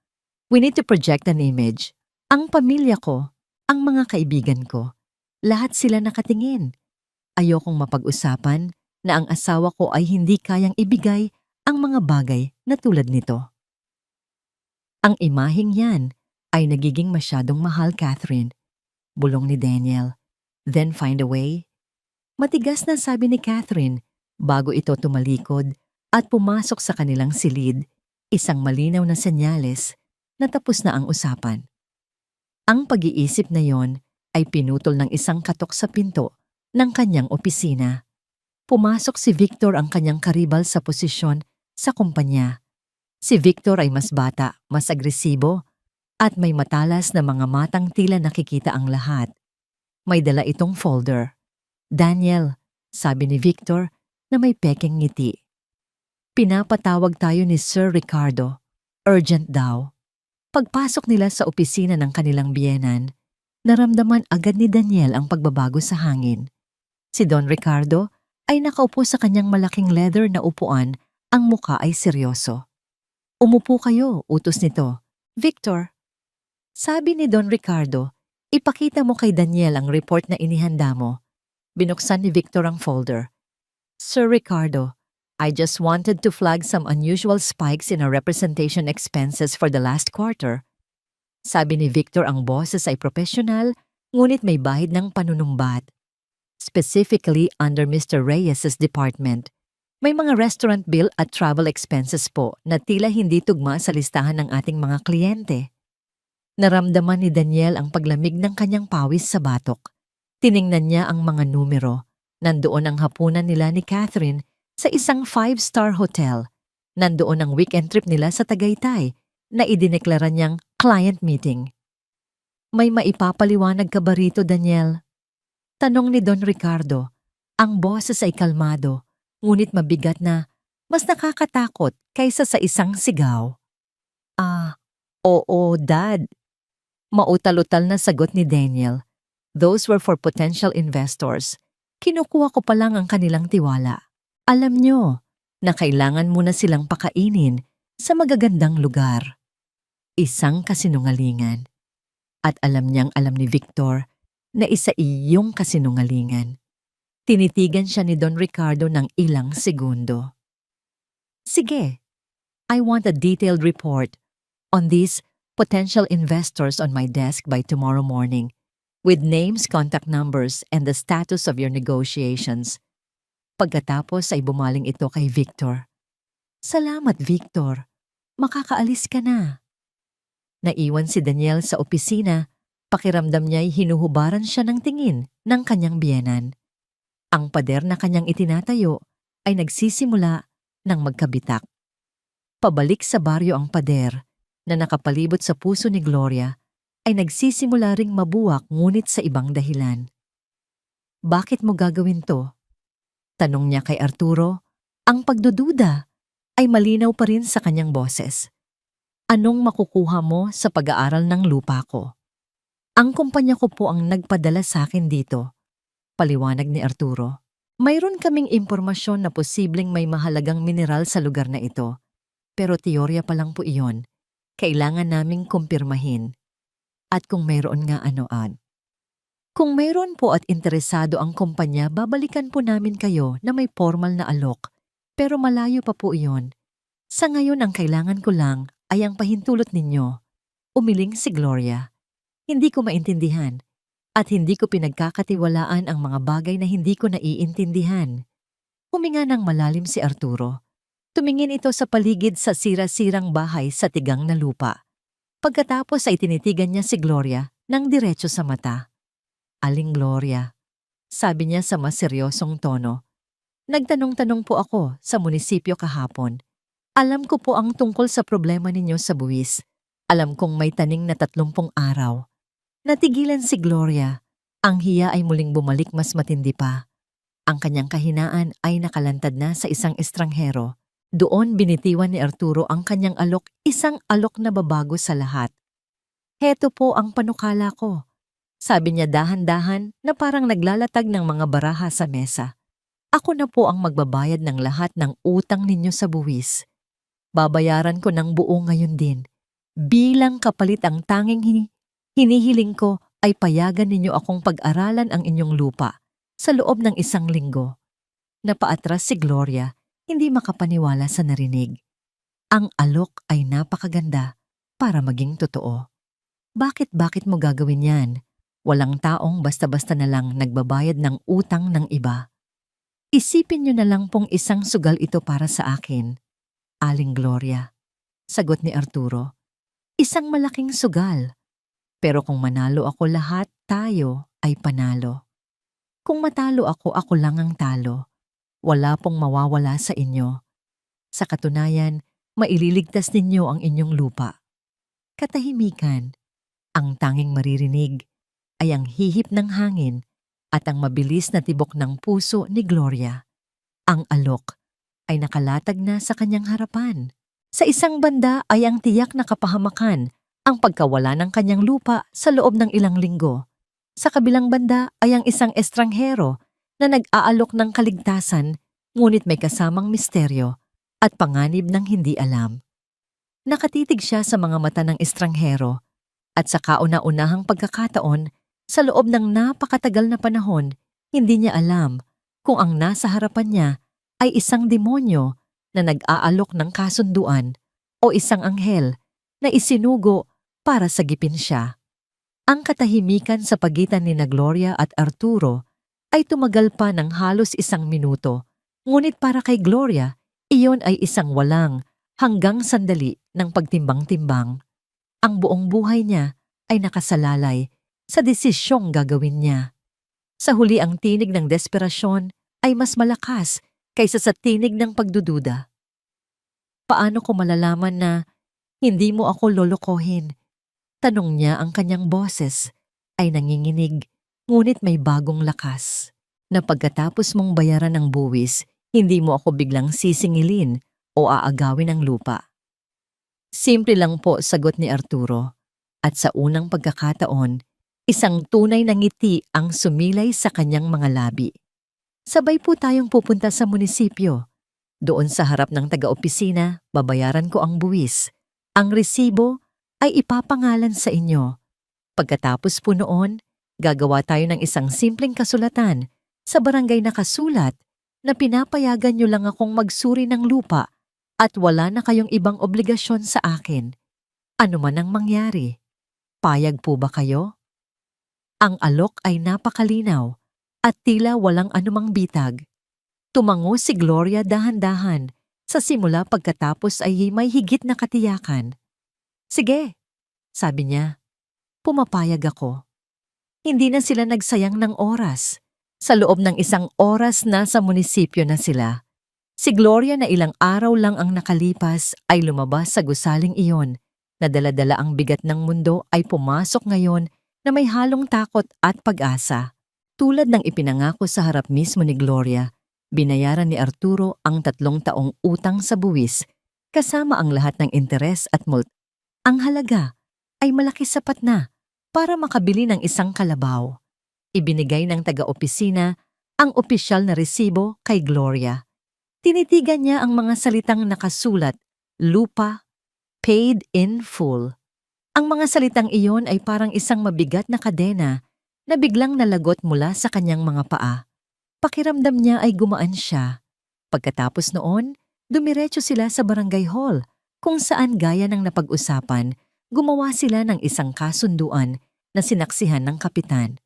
we need to project an image. Ang pamilya ko, ang mga kaibigan ko, lahat sila nakatingin. Ayokong mapag-usapan na ang asawa ko ay hindi kayang ibigay ang mga bagay na tulad nito. Ang imaheng yan ay nagiging masyadong mahal, Catherine. Bulong ni Daniel. Then find a way. Matigas na sabi ni Catherine bago ito tumalikod at pumasok sa kanilang silid, isang malinaw na senyales na tapos na ang usapan. Ang pag-iisip na yon ay pinutol ng isang katok sa pinto ng kanyang opisina. Pumasok si Victor, ang kanyang karibal sa posisyon sa kumpanya. Si Victor ay mas bata, mas agresibo, at may matalas na mga matang tila nakikita ang lahat. May dala itong folder. Daniel, sabi ni Victor na may pekeng ngiti. Pinapatawag tayo ni Sir Ricardo. Urgent daw. Pagpasok nila sa opisina ng kanilang biyenan, naramdaman agad ni Daniel ang pagbabago sa hangin. Si Don Ricardo ay nakaupo sa kanyang malaking leather na upuan, ang muka ay seryoso. Umupo kayo, utos nito. Victor. Sabi ni Don Ricardo, ipakita mo kay Daniel ang report na inihanda mo. Binuksan ni Victor ang folder. Sir Ricardo, I just wanted to flag some unusual spikes in our representation expenses for the last quarter. Sabi ni Victor, ang boses ay professional, ngunit may bahid ng panunumbat. Specifically under Mr. Reyes's department, may mga restaurant bill at travel expenses po na tila hindi tugma sa listahan ng ating mga kliyente. Naramdaman ni Daniel ang paglamig ng kanyang pawis sa batok. Tiningnan niya ang mga numero. Nandoon ang hapunan nila ni Catherine sa isang 5-star hotel. Nandoon ang weekend trip nila sa Tagaytay na idineklara niyang client meeting. May maipapaliwanag ka ba rito, Daniel? Tanong ni Don Ricardo. Ang boses ay kalmado, ngunit mabigat na mas nakakatakot kaysa sa isang sigaw. Oo, Dad. Mautal-utal na sagot ni Daniel. Those were for potential investors. Kinukuha ko pa lang ang kanilang tiwala. Alam nyo na kailangan mo na silang pakainin sa magagandang lugar. Isang kasinungalingan. At alam niyang alam ni Victor na isa iyong kasinungalingan. Tinitigan siya ni Don Ricardo ng ilang segundo. Sige, I want a detailed report on these potential investors on my desk by tomorrow morning with names, contact numbers, and the status of your negotiations. Pagkatapos ay bumaling ito kay Victor. Salamat, Victor. Makakaalis ka na. Naiwan si Daniel sa opisina. Pakiramdam niya'y hinuhubaran siya ng tingin ng kanyang biyenan. Ang pader na kanyang itinatayo ay nagsisimula ng magkabitak. Pabalik sa baryo ang pader na nakapalibot sa puso ni Gloria ay nagsisimula ring mabuwak ngunit sa ibang dahilan. Bakit mo gagawin to? Tanong niya kay Arturo. Ang pagdududa ay malinaw pa rin sa kanyang boses. Anong makukuha mo sa pag-aaral ng lupa ko? Ang kumpanya ko po ang nagpadala sa akin dito. Paliwanag ni Arturo. Mayroon kaming impormasyon na posibleng may mahalagang mineral sa lugar na ito. Pero teorya pa lang po iyon. Kailangan naming kumpirmahin. At kung mayroon nga anoan. Kung mayroon po at interesado ang kumpanya, babalikan po namin kayo na may formal na alok. Pero malayo pa po iyon. Sa ngayon ang kailangan ko lang ay ang pahintulot ninyo. Umiling si Gloria. Hindi ko maintindihan at hindi ko pinagkakatiwalaan ang mga bagay na hindi ko naiintindihan. Huminga ng malalim si Arturo. Tumingin ito sa paligid sa sira-sirang bahay sa tigang na lupa. Pagkatapos ay tinitigan niya si Gloria ng diretso sa mata. Aling Gloria, sabi niya sa mas seryosong tono. Nagtanong-tanong po ako sa munisipyo kahapon. Alam ko po ang tungkol sa problema ninyo sa buwis. Alam kong may taning na 30 araw. Natigilan si Gloria. Ang hiya ay muling bumalik mas matindi pa. Ang kanyang kahinaan ay nakalantad na sa isang estranghero. Doon binitiwan ni Arturo ang kanyang alok, isang alok na babago sa lahat. Heto po ang panukala ko. Sabi niya dahan-dahan na parang naglalatag ng mga baraha sa mesa. Ako na po ang magbabayad ng lahat ng utang ninyo sa buwis. Babayaran ko ng buo ngayon din. Bilang kapalit ang tanging hinihiling ko ay payagan ninyo akong pag-aralan ang inyong lupa sa loob ng 1 linggo. Napaatras si Gloria, hindi makapaniwala sa narinig. Ang alok ay napakaganda para maging totoo. Bakit mo gagawin yan? Walang taong basta-basta na lang nagbabayad ng utang ng iba. Isipin nyo na lang pong isang sugal ito para sa akin. Aling Gloria, sagot ni Arturo. Isang malaking sugal. Pero kung manalo ako lahat, tayo ay panalo. Kung matalo ako, ako lang ang talo. Wala pong mawawala sa inyo. Sa katunayan, maililigtas ninyo ang inyong lupa. Katahimikan, ang tanging maririnig ay ang hihip ng hangin at ang mabilis na tibok ng puso ni Gloria. Ang alok ay nakalatag na sa kanyang harapan. Sa isang banda ay ang tiyak na kapahamakan, ang pagkawala ng kanyang lupa sa loob ng ilang linggo. Sa kabilang banda ay ang isang estranghero na nag-aalok ng kaligtasan, ngunit may kasamang misteryo at panganib ng hindi alam. Nakatitig siya sa mga mata ng estranghero at sa kauna-unahang pagkakataon, sa loob ng napakatagal na panahon, hindi niya alam kung ang nasa harapan niya ay isang demonyo na nag-aalok ng kasunduan o isang anghel na isinugo para sagipin siya. Ang katahimikan sa pagitan ni Gloria at Arturo ay tumagal pa ng halos 1 minuto, ngunit para kay Gloria, iyon ay isang walang hanggang sandali ng pagtimbang-timbang. Ang buong buhay niya ay nakasalalay sa desisyong gagawin niya. Sa huli ang tinig ng desperasyon ay mas malakas kaysa sa tinig ng pagdududa. Paano ko malalaman na hindi mo ako lolokohin? Tanong niya, ang kanyang boses ay nanginginig, ngunit may bagong lakas. Na pagkatapos mong bayaran ng buwis, hindi mo ako biglang sisingilin o aagawin ng lupa. Simple lang po, sagot ni Arturo. At sa unang pagkakataon, isang tunay na ngiti ang sumilay sa kanyang mga labi. Sabay po tayong pupunta sa munisipyo. Doon sa harap ng taga-opisina, babayaran ko ang buwis. Ang resibo ay ipapangalan sa inyo. Pagkatapos po noon, gagawa tayo ng isang simpleng kasulatan sa barangay na kasulat na pinapayagan nyo lang akong magsuri ng lupa at wala na kayong ibang obligasyon sa akin. Ano man ang mangyari. Payag po ba kayo? Ang alok ay napakalinaw at tila walang anumang bitag. Tumango si Gloria dahan-dahan. Sa simula pagkatapos ay may higit na katiyakan. Sige, sabi niya. Pumapayag ako. Hindi na sila nagsayang ng oras. Sa loob ng isang oras na sa munisipyo na sila. Si Gloria na ilang araw lang ang nakalipas ay lumabas sa gusaling iyon. Na dala-dala ang bigat ng mundo ay pumasok ngayon na may halong takot at pag-asa. Tulad ng ipinangako sa harap mismo ni Gloria, binayaran ni Arturo ang 3 taong utang sa buwis kasama ang lahat ng interes at multa. Ang halaga ay malaki sapat na para makabili ng isang kalabaw. Ibinigay ng taga-opisina ang opisyal na resibo kay Gloria. Tinitigan niya ang mga salitang nakasulat, lupa, paid in full. Ang mga salitang iyon ay parang isang mabigat na kadena na biglang nalagot mula sa kanyang mga paa. Pakiramdam niya ay gumaan siya. Pagkatapos noon, dumiretso sila sa barangay hall kung saan gaya ng napag-usapan, gumawa sila ng isang kasunduan na sinaksihan ng kapitan.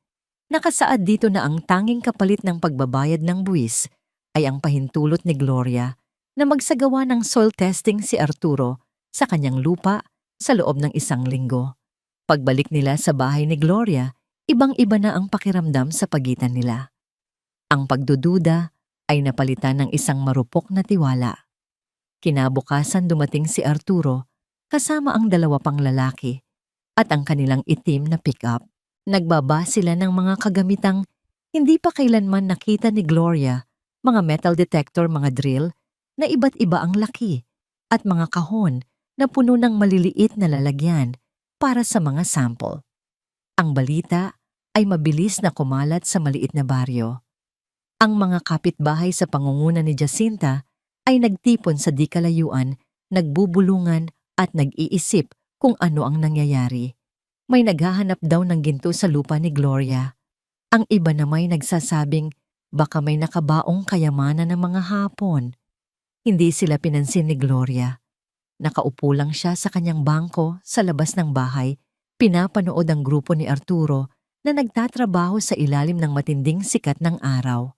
Nakasaad dito na ang tanging kapalit ng pagbabayad ng buwis ay ang pahintulot ni Gloria na magsagawa ng soil testing si Arturo sa kanyang lupa sa loob ng 1 linggo. Pagbalik nila sa bahay ni Gloria, ibang-iba na ang pakiramdam sa pagitan nila. Ang pagdududa ay napalitan ng isang marupok na tiwala. Kinabukasan dumating si Arturo kasama ang 2 pang lalaki at ang kanilang itim na pick-up. Nagbaba sila ng mga kagamitang hindi pa kailanman nakita ni Gloria, mga metal detector, mga drill na iba't iba ang laki at mga kahon na puno ng maliliit na lalagyan para sa mga sample. Ang balita ay mabilis na kumalat sa maliit na baryo. Ang mga kapitbahay sa pangunguna ni Jacinta ay nagtipon sa di kalayuan, nagbubulungan at nag-iisip kung ano ang nangyayari. May naghahanap daw ng ginto sa lupa ni Gloria. Ang iba na may nagsasabing baka may nakabaong kayamanan ng mga Hapon. Hindi sila pinansin ni Gloria. Nakaupo lang siya sa kanyang bangko sa labas ng bahay, pinapanood ang grupo ni Arturo na nagtatrabaho sa ilalim ng matinding sikat ng araw.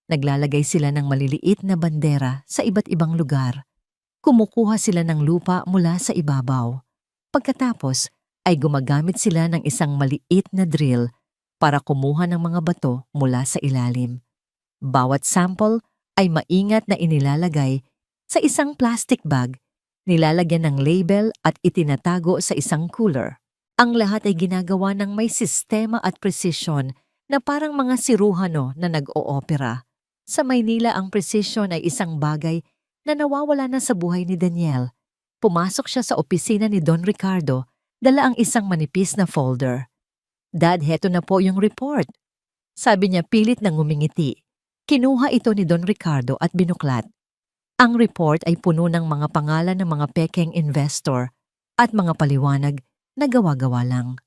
Naglalagay sila ng maliliit na bandera sa iba't ibang lugar. Kumukuha sila ng lupa mula sa ibabaw. Pagkatapos ay gumagamit sila ng isang maliit na drill para kumuha ng mga bato mula sa ilalim. Bawat sample ay maingat na inilalagay sa isang plastic bag, nilalagyan ng label at itinatago sa isang cooler. Ang lahat ay ginagawa ng may sistema at precision na parang mga siruhano na nag-oopera. Sa Maynila ang precision ay isang bagay na nawawala na sa buhay ni Daniel. Pumasok siya sa opisina ni Don Ricardo, dala ang isang manipis na folder. "Dad, heto na po yung report." Sabi niya pilit na ngumingiti. Kinuha ito ni Don Ricardo at binuklat. Ang report ay puno ng mga pangalan ng mga pekeng investor at mga paliwanag na gawa-gawa lang.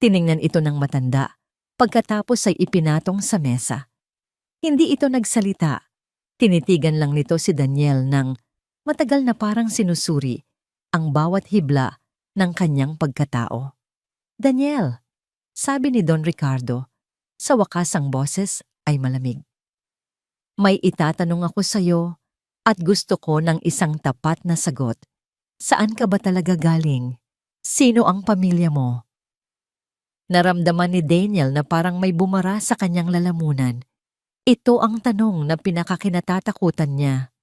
Tiningnan ito ng matanda, pagkatapos ay ipinatong sa mesa. Hindi ito nagsalita. Tinitigan lang nito si Daniel ng matagal na parang sinusuri ang bawat hibla ng kanyang pagkatao. "Daniel," sabi ni Don Ricardo, sa wakas ang boses ay malamig. "May itatanong ako sa'yo at gusto ko ng isang tapat na sagot. Saan ka ba talaga galing? Sino ang pamilya mo?" Naramdaman ni Daniel na parang may bumara sa kanyang lalamunan. Ito ang tanong na pinakakinatatakutan niya.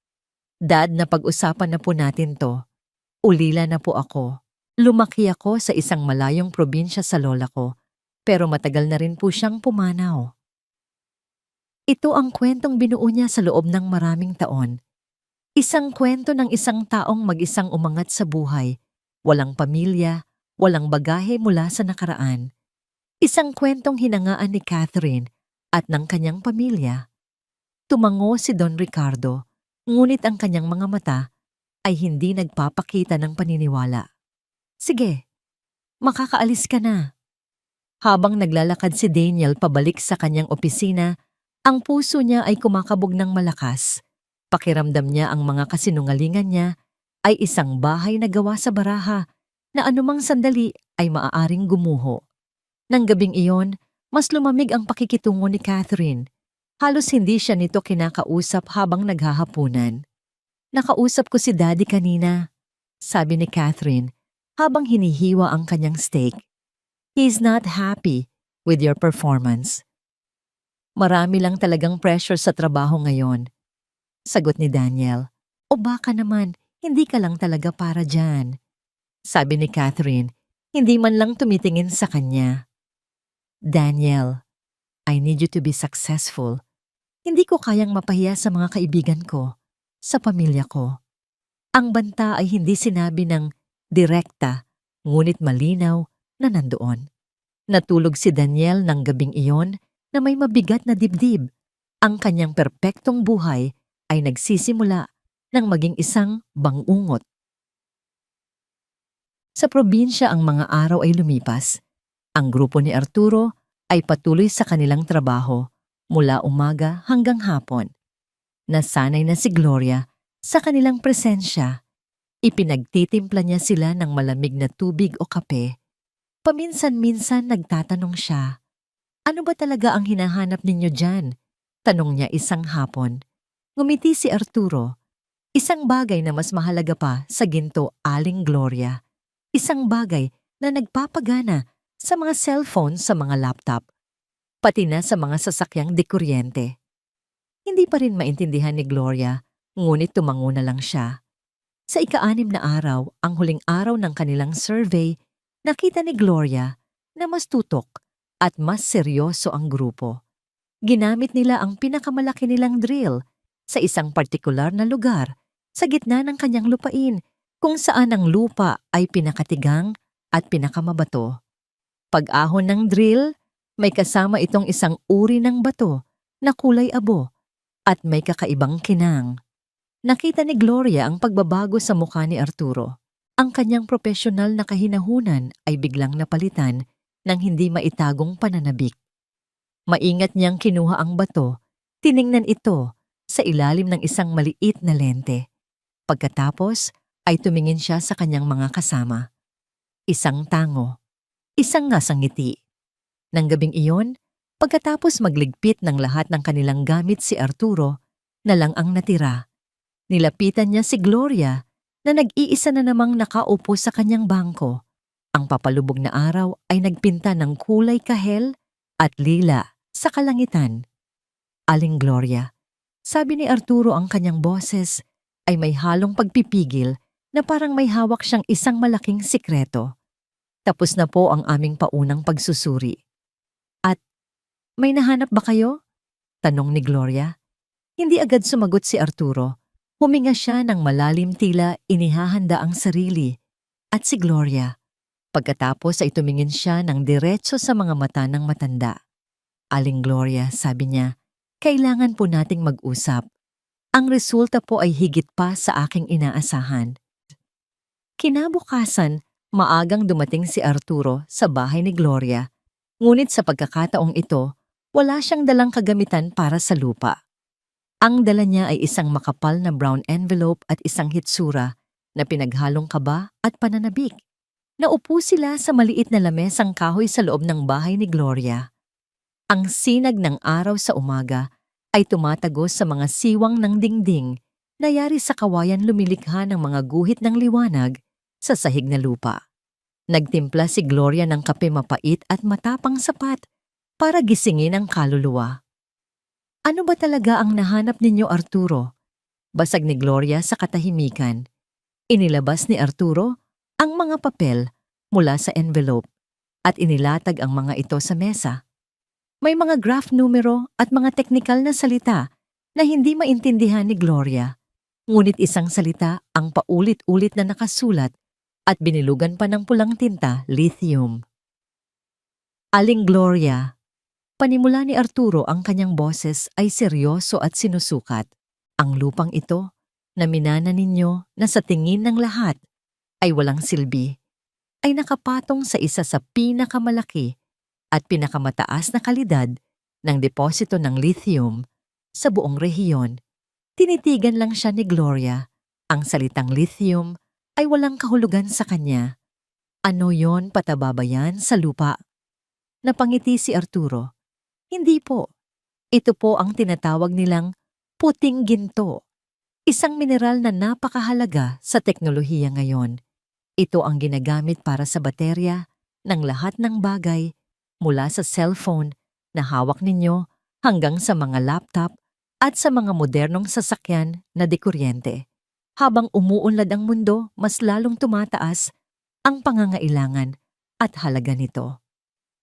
Dad, napag-usapan na po natin to. Ulila na po ako. Lumaki ako sa isang malayong probinsya sa lola ko, pero matagal na rin po siyang pumanaw. Ito ang kwentong binuo niya sa loob ng maraming taon. Isang kwento ng isang taong mag-isang umangat sa buhay, walang pamilya, walang bagahe mula sa nakaraan. Isang kwentong hinangaan ni Catherine at ng kanyang pamilya. Tumango si Don Ricardo, ngunit ang kanyang mga mata ay hindi nagpapakita ng paniniwala. Sige, makakaalis ka na. Habang naglalakad si Daniel pabalik sa kanyang opisina, ang puso niya ay kumakabog ng malakas. Pakiramdam niya ang mga kasinungalingan niya ay isang bahay na gawa sa baraha na anumang sandali ay maaaring gumuho. Nang gabing iyon, mas lumamig ang pakikitungo ni Catherine. Halos hindi siya nito kinakausap habang naghahapunan. Nakausap ko si Daddy kanina, sabi ni Catherine habang hinihiwa ang kanyang steak. He's not happy with your performance. Marami lang talagang pressure sa trabaho ngayon, sagot ni Daniel. O baka naman, hindi ka lang talaga para dyan, sabi ni Catherine, hindi man lang tumitingin sa kanya. Daniel, I need you to be successful. Hindi ko kayang mapahiya sa mga kaibigan ko, sa pamilya ko. Ang banta ay hindi sinabi ng direkta, ngunit malinaw na nandoon. Natulog si Daniel ng gabing iyon na may mabigat na dibdib. Ang kanyang perpektong buhay ay nagsisimula ng maging isang bangungot. Sa probinsya ang mga araw ay lumipas. Ang grupo ni Arturo ay patuloy sa kanilang trabaho mula umaga hanggang hapon. Nasanay na si Gloria sa kanilang presensya. Ipinagtitimpla niya sila ng malamig na tubig o kape. Paminsan-minsan nagtatanong siya, "Ano ba talaga ang hinahanap ninyo dyan?" Tanong niya isang hapon. Ngumiti si Arturo. Isang bagay na mas mahalaga pa sa ginto, Aling Gloria. Isang bagay na nagpapagana sa mga cellphone, sa mga laptop, pati na sa mga sasakyang dekuryente. Hindi pa rin maintindihan ni Gloria, ngunit tumango na lang siya. Sa ika-6 na araw, ang huling araw ng kanilang survey, nakita ni Gloria na mas tutok at mas seryoso ang grupo. Ginamit nila ang pinakamalaki nilang drill sa isang partikular na lugar sa gitna ng kanyang lupain kung saan ang lupa ay pinakatigang at pinakamabato. Pag-ahon ng drill, may kasama itong isang uri ng bato na kulay abo at may kakaibang kinang. Nakita ni Gloria ang pagbabago sa mukha ni Arturo. Ang kanyang profesional na kahinahunan ay biglang napalitan ng hindi maitagong pananabik. Maingat niyang kinuha ang bato, tiningnan ito sa ilalim ng isang maliit na lente. Pagkatapos ay tumingin siya sa kanyang mga kasama. Isang tango, isang nasangiti. Nang gabing iyon, pagkatapos magligpit ng lahat ng kanilang gamit, si Arturo na lang ang natira. Nilapitan niya si Gloria na nag-iisa na namang nakaupo sa kanyang bangko. Ang papalubog na araw ay nagpinta ng kulay kahel at lila sa kalangitan. Aling Gloria, sabi ni Arturo, ang kanyang boses ay may halong pagpipigil na parang may hawak siyang isang malaking sikreto. Tapos na po ang aming paunang pagsusuri. At may nahanap ba kayo? Tanong ni Gloria. Hindi agad sumagot si Arturo. Huminga siya ng malalim, tila inihahanda ang sarili. At si Gloria. Pagkatapos ay tumingin siya ng diretso sa mga mata ng matanda. Aling Gloria, sabi niya, kailangan po nating mag-usap. Ang resulta po ay higit pa sa aking inaasahan. Kinabukasan, maagang dumating si Arturo sa bahay ni Gloria. Ngunit sa pagkakataong ito, wala siyang dalang kagamitan para sa lupa. Ang dala niya ay isang makapal na brown envelope at isang hitsura na pinaghalong kaba at pananabik. Naupo sila sa maliit na lamesang kahoy sa loob ng bahay ni Gloria. Ang sinag ng araw sa umaga ay tumatagos sa mga siwang ng dingding na yari sa kawayan, lumilikha ng mga guhit ng liwanag sa sahig na lupa. Nagtimpla si Gloria ng kape mapait at matapang sapat para gisingin ang kaluluwa. Ano ba talaga ang nahanap ninyo, Arturo? Basag ni Gloria sa katahimikan. Inilabas ni Arturo ang mga papel mula sa envelope at inilatag ang mga ito sa mesa. May mga graph numero at mga teknikal na salita na hindi maintindihan ni Gloria. Ngunit isang salita ang paulit-ulit na nakasulat at binilugan pa ng pulang tinta, lithium. Aling Gloria, panimula ni Arturo ang kanyang boses ay seryoso at sinusukat. Ang lupang ito na minana ninyo na sa tingin ng lahat ay walang silbi, ay nakapatong sa isa sa pinakamalaki at pinakamataas na kalidad ng deposito ng lithium sa buong rehiyon. Tinitigan lang siya ni Gloria. Ang salitang lithium ay walang kahulugan sa kanya. Ano yon, pataba ba yan sa lupa? Napangiti si Arturo. Hindi po. Ito po ang tinatawag nilang puting ginto. Isang mineral na napakahalaga sa teknolohiya ngayon. Ito ang ginagamit para sa baterya ng lahat ng bagay mula sa cellphone na hawak ninyo hanggang sa mga laptop at sa mga modernong sasakyan na dekuryente. Habang umuunlad ang mundo, mas lalong tumataas ang pangangailangan at halaga nito.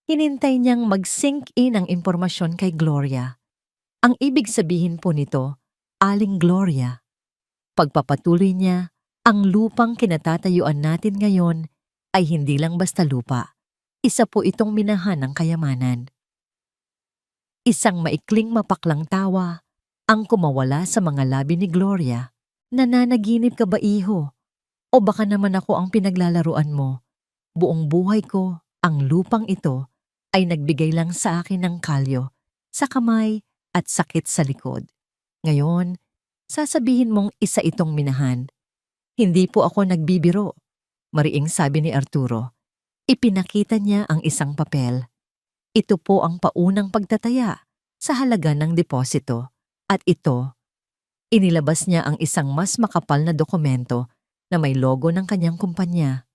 Hinintay niyang mag-sink in ang impormasyon kay Gloria. Ang ibig sabihin po nito, Aling Gloria, pagpapatuloy niya, ang lupang kinatatayuan natin ngayon ay hindi lang basta lupa. Isa po itong minahan ng kayamanan. Isang maikling mapaklang tawa ang kumawala sa mga labi ni Gloria. Nananaginip ka ba, iho? O baka naman ako ang pinaglalaruan mo? Buong buhay ko, ang lupang ito ay nagbigay lang sa akin ng kalyo, sa kamay at sakit sa likod. Ngayon, sasabihin mong isa itong minahan. Hindi po ako nagbibiro, mariing sabi ni Arturo. Ipinakita niya ang isang papel. Ito po ang paunang pagtataya sa halaga ng deposito. At ito, inilabas niya ang isang mas makapal na dokumento na may logo ng kanyang kumpanya.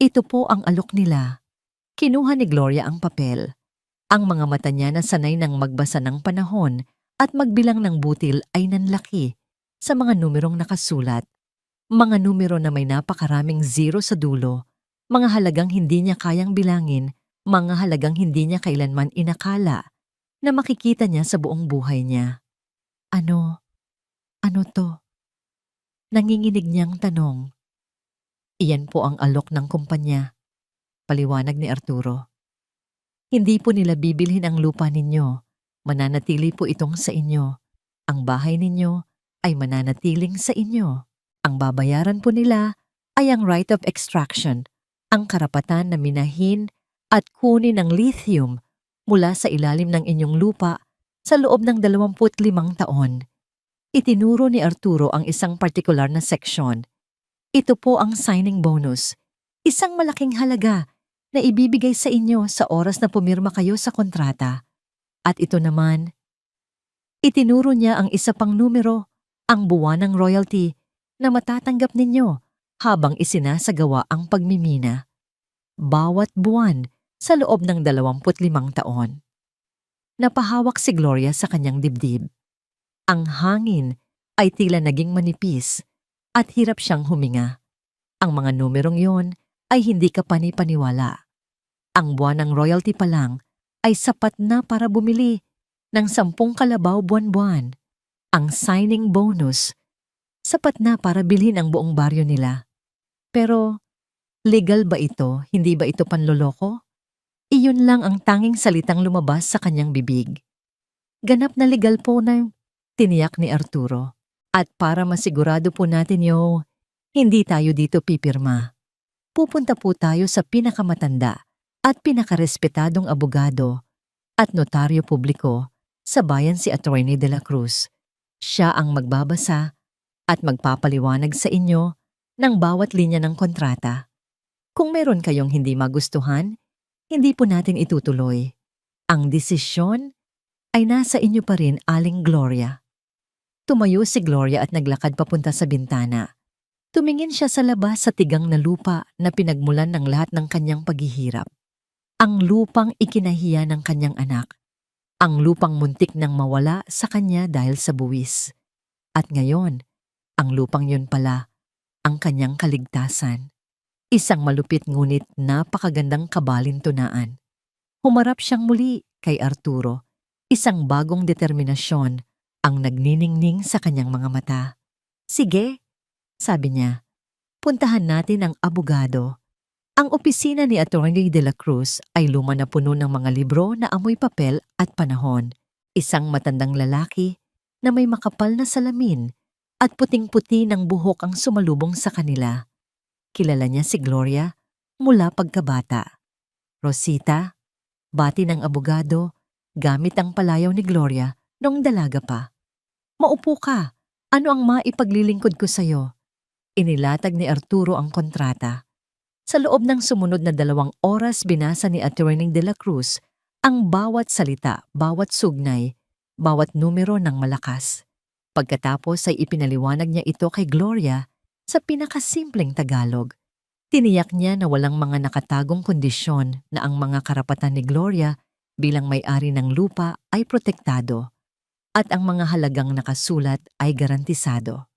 Ito po ang alok nila. Kinuha ni Gloria ang papel. Ang mga mata niya na sanay ng magbasa ng panahon at magbilang ng butil ay nanlaki sa mga numerong nakasulat. Mga numero na may napakaraming zero sa dulo, mga halagang hindi niya kayang bilangin, mga halagang hindi niya kailanman inakala na makikita niya sa buong buhay niya. Ano to? Nanginginig niyang tanong. Iyan po ang alok ng kumpanya, paliwanag ni Arturo. Hindi po nila bibilhin ang lupa ninyo, mananatili po itong sa inyo. Ang bahay ninyo ay mananatiling sa inyo. Ang babayaran po nila ay ang right of extraction, ang karapatan na minahin at kunin ng lithium mula sa ilalim ng inyong lupa sa loob ng 25 taon. Itinuro ni Arturo ang isang partikular na seksyon. Ito po ang signing bonus, isang malaking halaga na ibibigay sa inyo sa oras na pumirma kayo sa kontrata. At ito naman, itinuro niya ang isa pang numero, ang buwanang royalty na matatanggap ninyo habang isinasagawa ang pagmimina. Bawat buwan sa loob ng 25 taon. Napahawak si Gloria sa kanyang dibdib. Ang hangin ay tila naging manipis at hirap siyang huminga. Ang mga numerong yon ay hindi ka panipaniwala. Ang buwan ng royalty pa lang ay sapat na para bumili ng 10 kalabaw buwan-buwan. Ang signing bonus, sapat na para bilhin ang buong baryo nila. Pero, legal ba ito? Hindi ba ito panloloko? Iyon lang ang tanging salitang lumabas sa kanyang bibig. Ganap na legal po na tiniyak ni Arturo. At para masigurado po natin hindi tayo dito pipirma. Pupunta po tayo sa pinakamatanda at pinakarespetadong abogado at notaryo publiko sa bayan si Attorney de la Cruz. Siya ang magbabasa at magpapaliwanag sa inyo ng bawat linya ng kontrata. Kung meron kayong hindi magustuhan, hindi po natin itutuloy. Ang desisyon ay nasa inyo pa rin, Aling Gloria. Tumayo si Gloria at naglakad papunta sa bintana. Tumingin siya sa labas sa tigang na lupa na pinagmulan ng lahat ng kanyang paghihirap. Ang lupang ikinahiya ng kanyang anak. Ang lupang muntik nang mawala sa kanya dahil sa buwis. At ngayon, ang lupang yun pala, ang kanyang kaligtasan. Isang malupit ngunit napakagandang kabalintunaan. Humarap siyang muli kay Arturo. Isang bagong determinasyon ang nagniningning sa kanyang mga mata. Sige, sabi niya, puntahan natin ang abogado. Ang opisina ni Attorney de la Cruz ay luma na puno ng mga libro na amoy papel at panahon. Isang matandang lalaki na may makapal na salamin at puting-puti ng buhok ang sumalubong sa kanila. Kilala niya si Gloria mula pagkabata. Rosita, bati ng abogado, gamit ang palayaw ni Gloria noong dalaga pa. Maupo ka. Ano ang maipaglilingkod ko sa'yo? Inilatag ni Arturo ang kontrata. Sa loob ng sumunod na 2 oras binasa ni Attorney de la Cruz ang bawat salita, bawat sugnay, bawat numero ng malakas. Pagkatapos ay ipinaliwanag niya ito kay Gloria sa pinakasimpleng Tagalog. Tiniyak niya na walang mga nakatagong kondisyon na ang mga karapatan ni Gloria bilang may-ari ng lupa ay protektado at ang mga halagang nakasulat ay garantisado.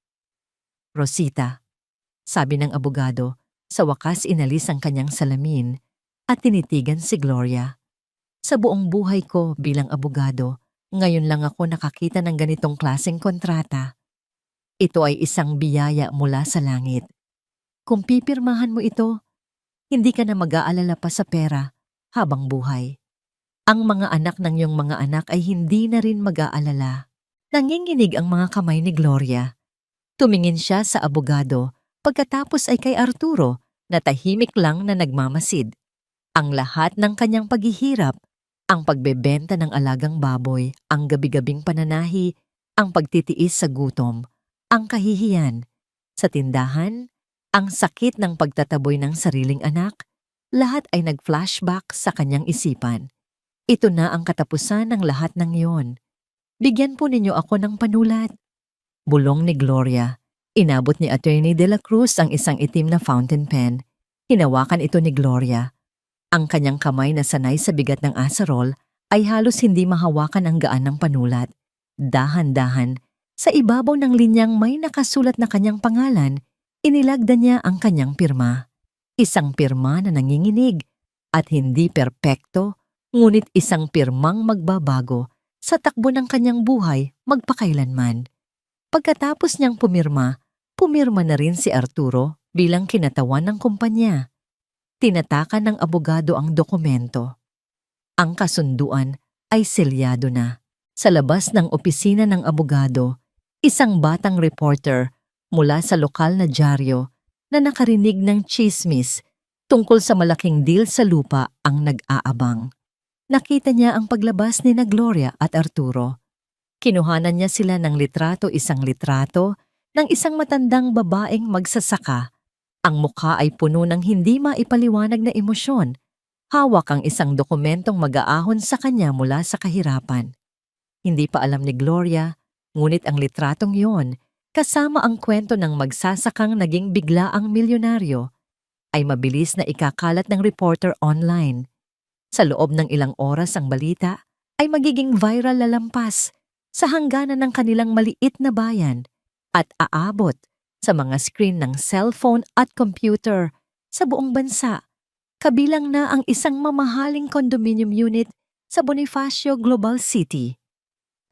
Rosita, sabi ng abogado, sa wakas inalis ang kanyang salamin at tinitigan si Gloria. Sa buong buhay ko bilang abogado, ngayon lang ako nakakita ng ganitong klaseng kontrata. Ito ay isang biyaya mula sa langit. Kung pipirmahan mo ito, hindi ka na mag-aalala pa sa pera habang buhay. Ang mga anak ng iyong mga anak ay hindi na rin mag-aalala. Nanginginig ang mga kamay ni Gloria. Tumingin siya sa abogado, pagkatapos ay kay Arturo na tahimik lang na nagmamasid. Ang lahat ng kanyang paghihirap, ang pagbebenta ng alagang baboy, ang gabi-gabing pananahi, ang pagtitiis sa gutom, ang kahihiyan, sa tindahan, ang sakit ng pagtataboy ng sariling anak, lahat ay nag-flashback sa kanyang isipan. Ito na ang katapusan ng lahat ng iyon. Bigyan po ninyo ako ng panulat. Bulong ni Gloria. Inabot ni Attorney de la Cruz ang isang itim na fountain pen. Hinawakan ito ni Gloria. Ang kanyang kamay na sanay sa bigat ng asarol ay halos hindi mahawakan ang gaan ng panulat. Dahan-dahan, sa ibabaw ng linyang may nakasulat na kanyang pangalan, inilagda niya ang kanyang pirma. Isang pirma na nanginginig at hindi perpekto, ngunit isang pirmang magbabago sa takbo ng kanyang buhay magpakailanman. Pagkatapos niyang pumirma na rin si Arturo bilang kinatawan ng kumpanya. Tinatakan ng abogado ang dokumento. Ang kasunduan ay selyado na. Sa labas ng opisina ng abogado, isang batang reporter mula sa lokal na dyaryo na nakarinig ng tsismis tungkol sa malaking deal sa lupa ang nag-aabang. Nakita niya ang paglabas ni na Gloria at Arturo. Kinuhanan niya sila ng isang litrato ng isang matandang babaeng magsasaka. Ang mukha ay puno ng hindi maipaliwanag na emosyon. Hawak ang isang dokumentong mag-aahon sa kanya mula sa kahirapan. Hindi pa alam ni Gloria, ngunit ang litratong yon, kasama ang kwento ng magsasakang naging biglaang milyonaryo, ay mabilis na ikakalat ng reporter online. Sa loob ng ilang oras ang balita ay magiging viral lalampas sa hangganan ng kanilang maliit na bayan at aabot sa mga screen ng cellphone at computer sa buong bansa, kabilang na ang isang mamahaling condominium unit sa Bonifacio Global City.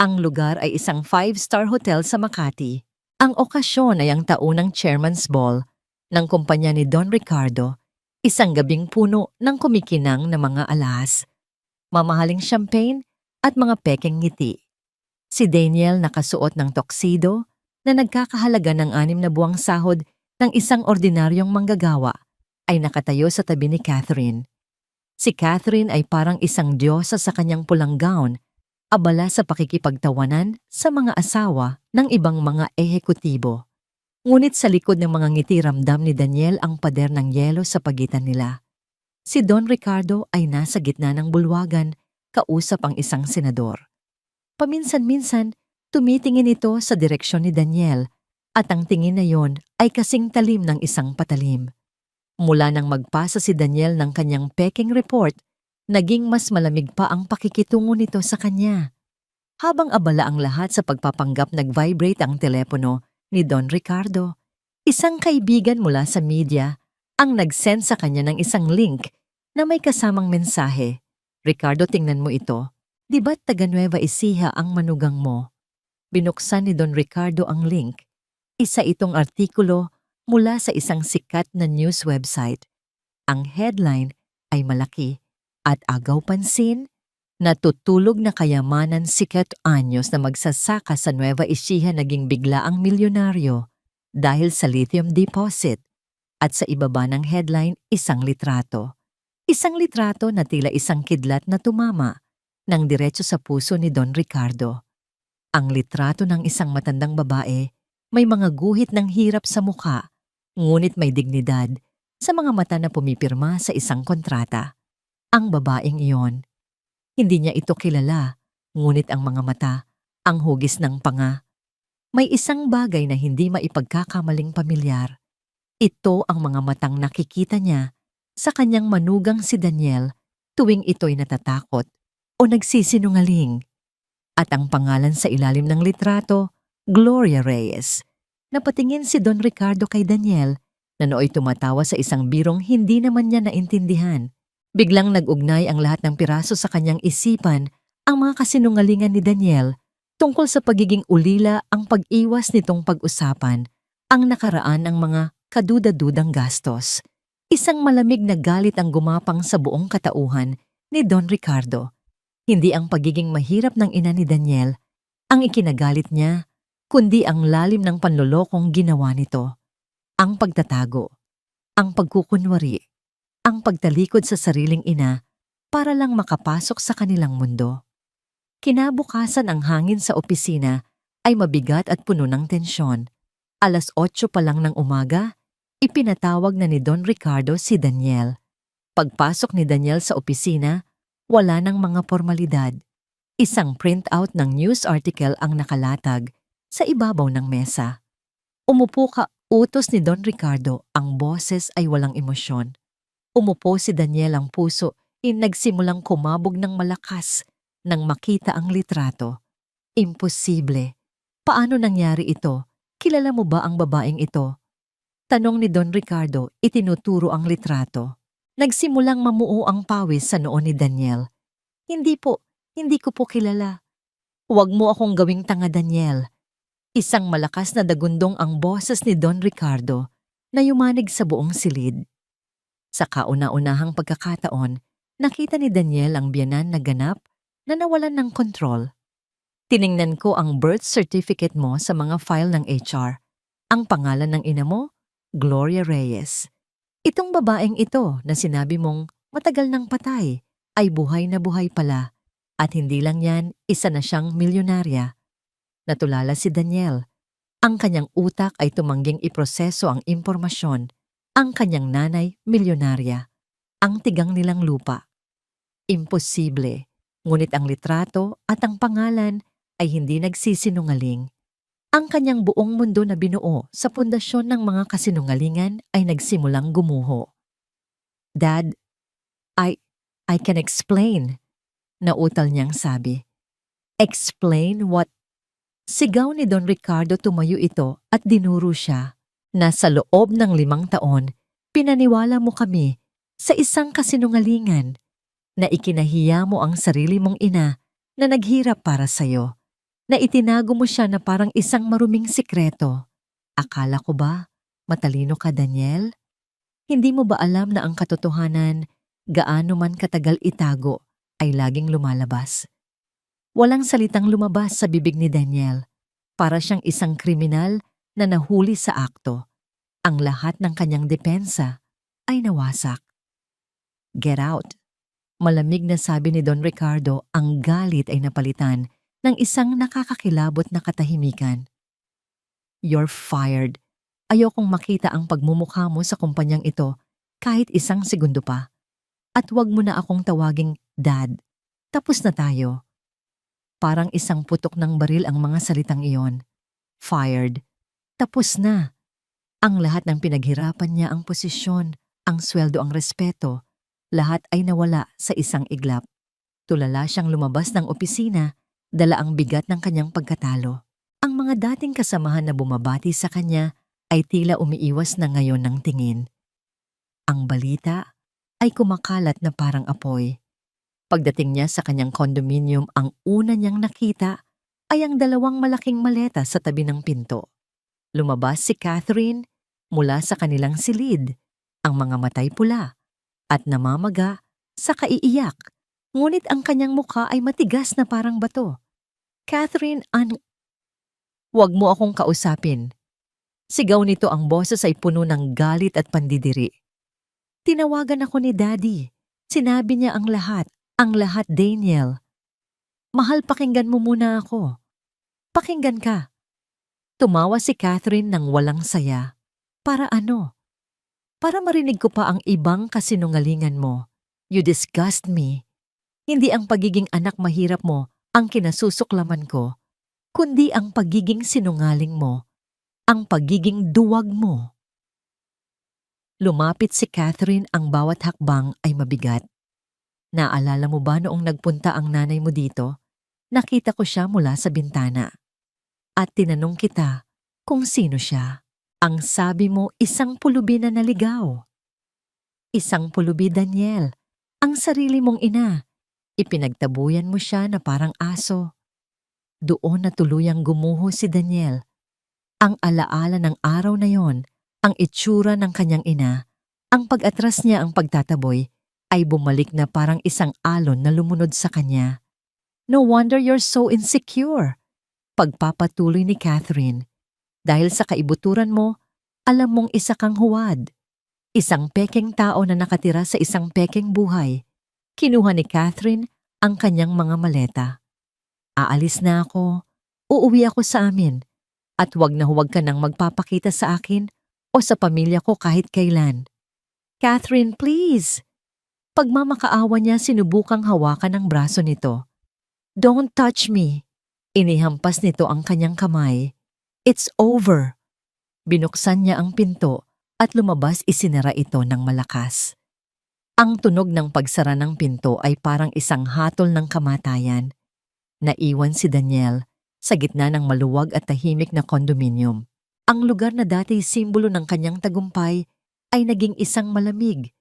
Ang lugar ay isang 5-star hotel sa Makati. Ang okasyon ay ang taunang Chairman's Ball ng kumpanya ni Don Ricardo, isang gabing puno ng kumikinang na mga alahas, mamahaling champagne at mga pekeng ngiti. Si Daniel nakasuot ng tuxedo na nagkakahalaga ng 6 na buwang sahod ng isang ordinaryong manggagawa ay nakatayo sa tabi ni Catherine. Si Catherine ay parang isang diyosa sa kanyang pulang gown, abala sa pakikipagtawanan sa mga asawa ng ibang mga ehekutibo. Ngunit sa likod ng mga ngiti ramdam ni Daniel ang pader ng yelo sa pagitan nila. Si Don Ricardo ay nasa gitna ng bulwagan, kausap ang isang senador. Paminsan-minsan, tumitingin ito sa direksyon ni Daniel At ang tingin na yon ay kasing talim ng isang patalim. Mula nang magpasa si Daniel ng kanyang peking report, naging mas malamig pa ang pakikitungo nito sa kanya. Habang abala ang lahat sa pagpapanggap, nag-vibrate ang telepono ni Don Ricardo. Isang kaibigan mula sa media ang nag-send sa kanya ng isang link na may kasamang mensahe. "Ricardo, tingnan mo ito. Di ba't taga Nueva Ecija ang manugang mo?" Binuksan ni Don Ricardo ang link. Isa itong artikulo mula sa isang sikat na news website. Ang headline ay malaki at agaw pansin: "Natutulog na kayamanan, sikat anyos na magsasaka sa Nueva Ecija naging biglaang milyonaryo dahil sa lithium deposit." At sa ibaba ng headline, isang litrato. Isang litrato na tila isang kidlat na tumama ng diretso sa puso ni Don Ricardo. Ang litrato ng isang matandang babae, may mga guhit ng hirap sa mukha, ngunit may dignidad sa mga mata na pumipirma sa isang kontrata. Ang babaeng iyon, hindi niya ito kilala, ngunit ang mga mata, ang hugis ng panga. May isang bagay na hindi maipagkakamaling pamilyar. Ito ang mga matang nakikita niya sa kanyang manugang si Daniel tuwing ito'y natatakot o nagsisinungaling. At ang pangalan sa ilalim ng litrato, Gloria Reyes. Napatingin si Don Ricardo kay Daniel na nooy tumatawa sa isang birong hindi naman niya naintindihan. Biglang nag-ugnay ang lahat ng piraso sa kanyang isipan, ang mga kasinungalingan ni Daniel tungkol sa pagiging ulila, ang pag-iwas nitong pag-usapan, ang nakaraan ng mga kaduda-dudang gastos. Isang malamig na galit ang gumapang sa buong katauhan ni Don Ricardo. Hindi ang pagiging mahirap ng ina ni Daniel ang ikinagalit niya, kundi ang lalim ng panlolokong ginawa nito. Ang pagtatago, ang pagkukunwari, ang pagtalikod sa sariling ina para lang makapasok sa kanilang mundo. Kinabukasan, ang hangin sa opisina ay mabigat at puno ng tensyon. 8:00 pa lang ng umaga, ipinatawag na ni Don Ricardo si Daniel. Pagpasok ni Daniel sa opisina, wala ng mga formalidad. Isang printout ng news article ang nakalatag sa ibabaw ng mesa. "Umupo ka," utos ni Don Ricardo. Ang boses ay walang emosyon. Umupo si Daniel, ang puso nagsimulang kumabog ng malakas nang makita ang litrato. Imposible. Paano nangyari ito? Kilala mo ba ang babaeng ito? Tanong ni Don Ricardo, itinuturo ang litrato. Nagsimulang mamuo ang pawis sa noo ni Daniel. Hindi ko po kilala." "Huwag mo akong gawing tanga, Daniel." Isang malakas na dagundong ang boses ni Don Ricardo na yumanig sa buong silid. Sa kauna-unahang pagkakataon, nakita ni Daniel ang biyenan na ganap na nawalan ng kontrol. "Tiningnan ko ang birth certificate mo sa mga file ng HR. Ang pangalan ng ina mo, Gloria Reyes. Itong babaeng ito na sinabi mong matagal nang patay ay buhay na buhay pala. At hindi lang yan, isa na siyang milyonarya." Natulala si Daniel. Ang kanyang utak ay tumangging iproseso ang impormasyon. Ang kanyang nanay, milyonarya. Ang tigang nilang lupa. Imposible. Ngunit ang litrato at ang pangalan ay hindi nagsisinungaling. Ang kanyang buong mundo na binuo sa pundasyon ng mga kasinungalingan ay nagsimulang gumuho. "Dad, I can explain," nautal niyang sabi. "Explain what?" Sigaw ni Don Ricardo. Tumayo ito at dinuro siya. "Nasa loob ng 5 taon, pinaniwala mo kami sa isang kasinungalingan na ikinahiya mo ang sarili mong ina na naghirap para sa'yo, na itinago mo siya na parang isang maruming sikreto. Akala ko ba matalino ka, Daniel? Hindi mo ba alam na ang katotohanan, gaano man katagal itago, ay laging lumalabas?" Walang salitang lumabas sa bibig ni Daniel. Para siyang isang kriminal na nahuli sa akto. Ang lahat ng kanyang depensa ay nawasak. "Get out." Malamig na sabi ni Don Ricardo. Ang galit ay napalitan ng isang nakakakilabot na katahimikan. "You're fired. Ayokong makita ang pagmumukha mo sa kumpanyang ito kahit isang segundo pa. At wag mo na akong tawaging Dad. Tapos na tayo." Parang isang putok ng baril ang mga salitang iyon. Fired. Tapos na. Ang lahat ng pinaghirapan niya, ang posisyon, ang sweldo, ang respeto, lahat ay nawala sa isang iglap. Tulala siyang lumabas ng opisina, dala ang bigat ng kanyang pagkatalo. Ang mga dating kasamahan na bumabati sa kanya ay tila umiiwas na ngayon ng tingin. Ang balita ay kumakalat na parang apoy. Pagdating niya sa kanyang condominium, ang una niyang nakita ay ang dalawang malaking maleta sa tabi ng pinto. Lumabas si Catherine mula sa kanilang silid, ang mga matay pula at namamaga sa kaiiyak. Ngunit ang kanyang mukha ay matigas na parang bato. Catherine, "Huwag mo akong kausapin." Sigaw nito, ang boses ay puno ng galit at pandidiri. Tinawagan ako ni Daddy. Sinabi niya ang lahat, Daniel. Mahal, pakinggan mo muna ako. Pakinggan ka. Tumawa si Catherine ng walang saya. Para ano? Para marinig ko pa ang ibang kasinungalingan mo. You disgust me. Hindi ang pagiging anak mahirap mo ang kinasusuklaman ko, kundi ang pagiging sinungaling mo, ang pagiging duwag mo. Lumapit si Catherine, ang bawat hakbang ay mabigat. Naalala mo ba noong nagpunta ang nanay mo dito? Nakita ko siya mula sa bintana. At tinanong kita kung sino siya. Ang sabi mo, isang pulubi na naligaw. Isang pulubi, Daniel. Ang sarili mong ina. Ipinagtabuyan mo siya na parang aso. Doon na tuluyang gumuho si Daniel. Ang alaala ng araw na yon, ang itsura ng kanyang ina, ang pag-atras niya, ang pagtataboy, ay bumalik na parang isang alon na lumunod sa kanya. No wonder you're so insecure. Pagpapatuloy ni Catherine. Dahil sa kaibuturan mo, alam mong isa kang huwad. Isang pekeng tao na nakatira sa isang pekeng buhay. Kinuha ni Catherine ang kanyang mga maleta. Aalis na ako. Uuwi ako sa amin. At huwag na huwag ka nang magpapakita sa akin o sa pamilya ko kahit kailan. Catherine, please. Pagmamakaawa niya, sinubukang hawakan ang braso nito. Don't touch me. Inihampas nito ang kanyang kamay. It's over. Binuksan niya ang pinto at lumabas, isinara ito ng malakas. Ang tunog ng pagsara ng pinto ay parang isang hatol ng kamatayan. Naiwan si Daniel sa gitna ng maluwag at tahimik na kondominium. Ang lugar na dati simbolo ng kanyang tagumpay ay naging isang malamig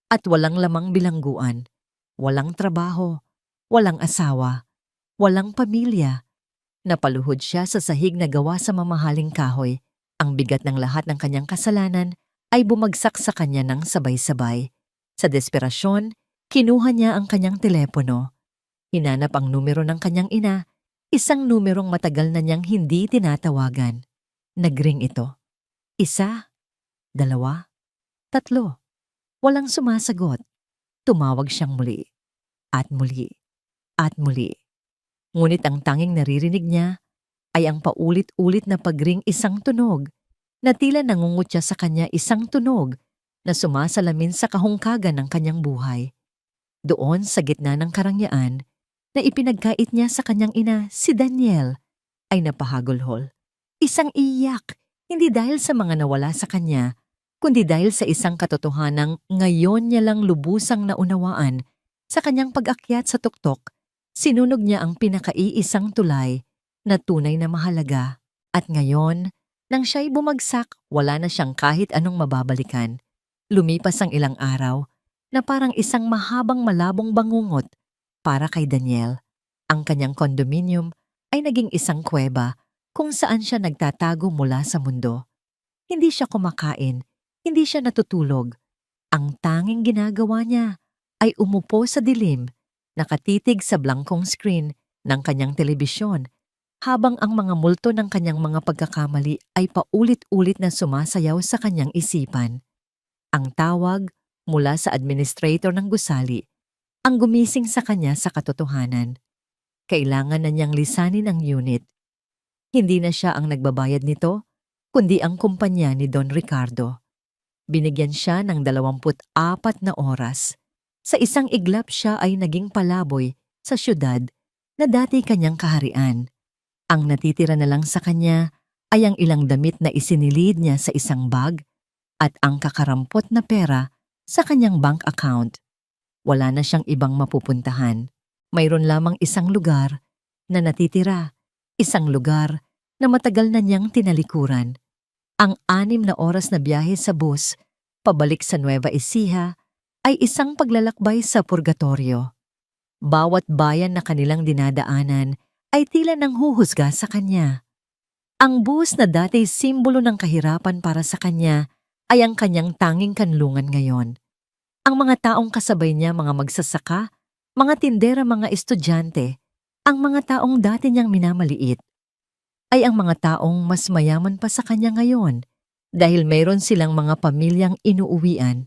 at walang lamang bilangguan. Walang trabaho, walang asawa, walang pamilya. Napaluhod siya sa sahig na gawa sa mamahaling kahoy. Ang bigat ng lahat ng kanyang kasalanan ay bumagsak sa kanya ng sabay-sabay. Sa desperasyon, kinuha niya ang kanyang telepono. Hinanap ang numero ng kanyang ina, isang numerong matagal na niyang hindi tinatawagan. Nagring ito. 1, 2, 3. Walang sumasagot. Tumawag siyang muli. At muli. At muli. Ngunit ang tanging naririnig niya ay ang paulit-ulit na pagring, isang tunog na tila nangungutya sa kanya, isang tunog na sumasalamin sa kahungkagan ng kanyang buhay. Doon sa gitna ng karangyaan na ipinagkait niya sa kanyang ina, si Daniel, ay napahagulhol. Isang iyak, hindi dahil sa mga nawala sa kanya, kundi dahil sa isang katotohanang ngayon niya lang lubusang naunawaan. Sa kanyang pag-akyat sa tuktok, sinunog niya ang pinakaiisang tulay na tunay na mahalaga. At ngayon, nang siya'y bumagsak, wala na siyang kahit anong mababalikan. Lumipas ang ilang araw na parang isang mahabang malabong bangungot para kay Daniel. Ang kanyang condominium ay naging isang kuweba kung saan siya nagtatago mula sa mundo. Hindi siya kumakain, hindi siya natutulog. Ang tanging ginagawa niya ay umupo sa dilim, nakatitig sa blankong screen ng kanyang telebisyon, habang ang mga multo ng kanyang mga pagkakamali ay paulit-ulit na sumasayaw sa kanyang isipan. Ang tawag mula sa administrator ng gusali ang gumising sa kanya sa katotohanan. Kailangan na niyang lisanin ang unit. Hindi na siya ang nagbabayad nito, kundi ang kumpanya ni Don Ricardo. Binigyan siya ng 24 na oras. Sa isang iglap siya ay naging palaboy sa syudad na dati kanyang kaharian. Ang natitira na lang sa kanya ay ang ilang damit na isinilid niya sa isang bag at ang kakarampot na pera sa kanyang bank account. Wala na siyang ibang mapupuntahan. Mayroon lamang isang lugar na natitira, isang lugar na matagal na niyang tinalikuran. Ang 6 na oras na biyahe sa bus pabalik sa Nueva Ecija ay isang paglalakbay sa purgatorio. Bawat bayan na kanilang dinadaanan ay tila nanghuhusga sa kanya. Ang bus na dati simbolo ng kahirapan para sa kanya ay ang kanyang tanging kanlungan ngayon. Ang mga taong kasabay niya, mga magsasaka, mga tindera, mga estudyante, ang mga taong dati niyang minamaliit, ay ang mga taong mas mayaman pa sa kanya ngayon dahil mayroon silang mga pamilyang inuuwian.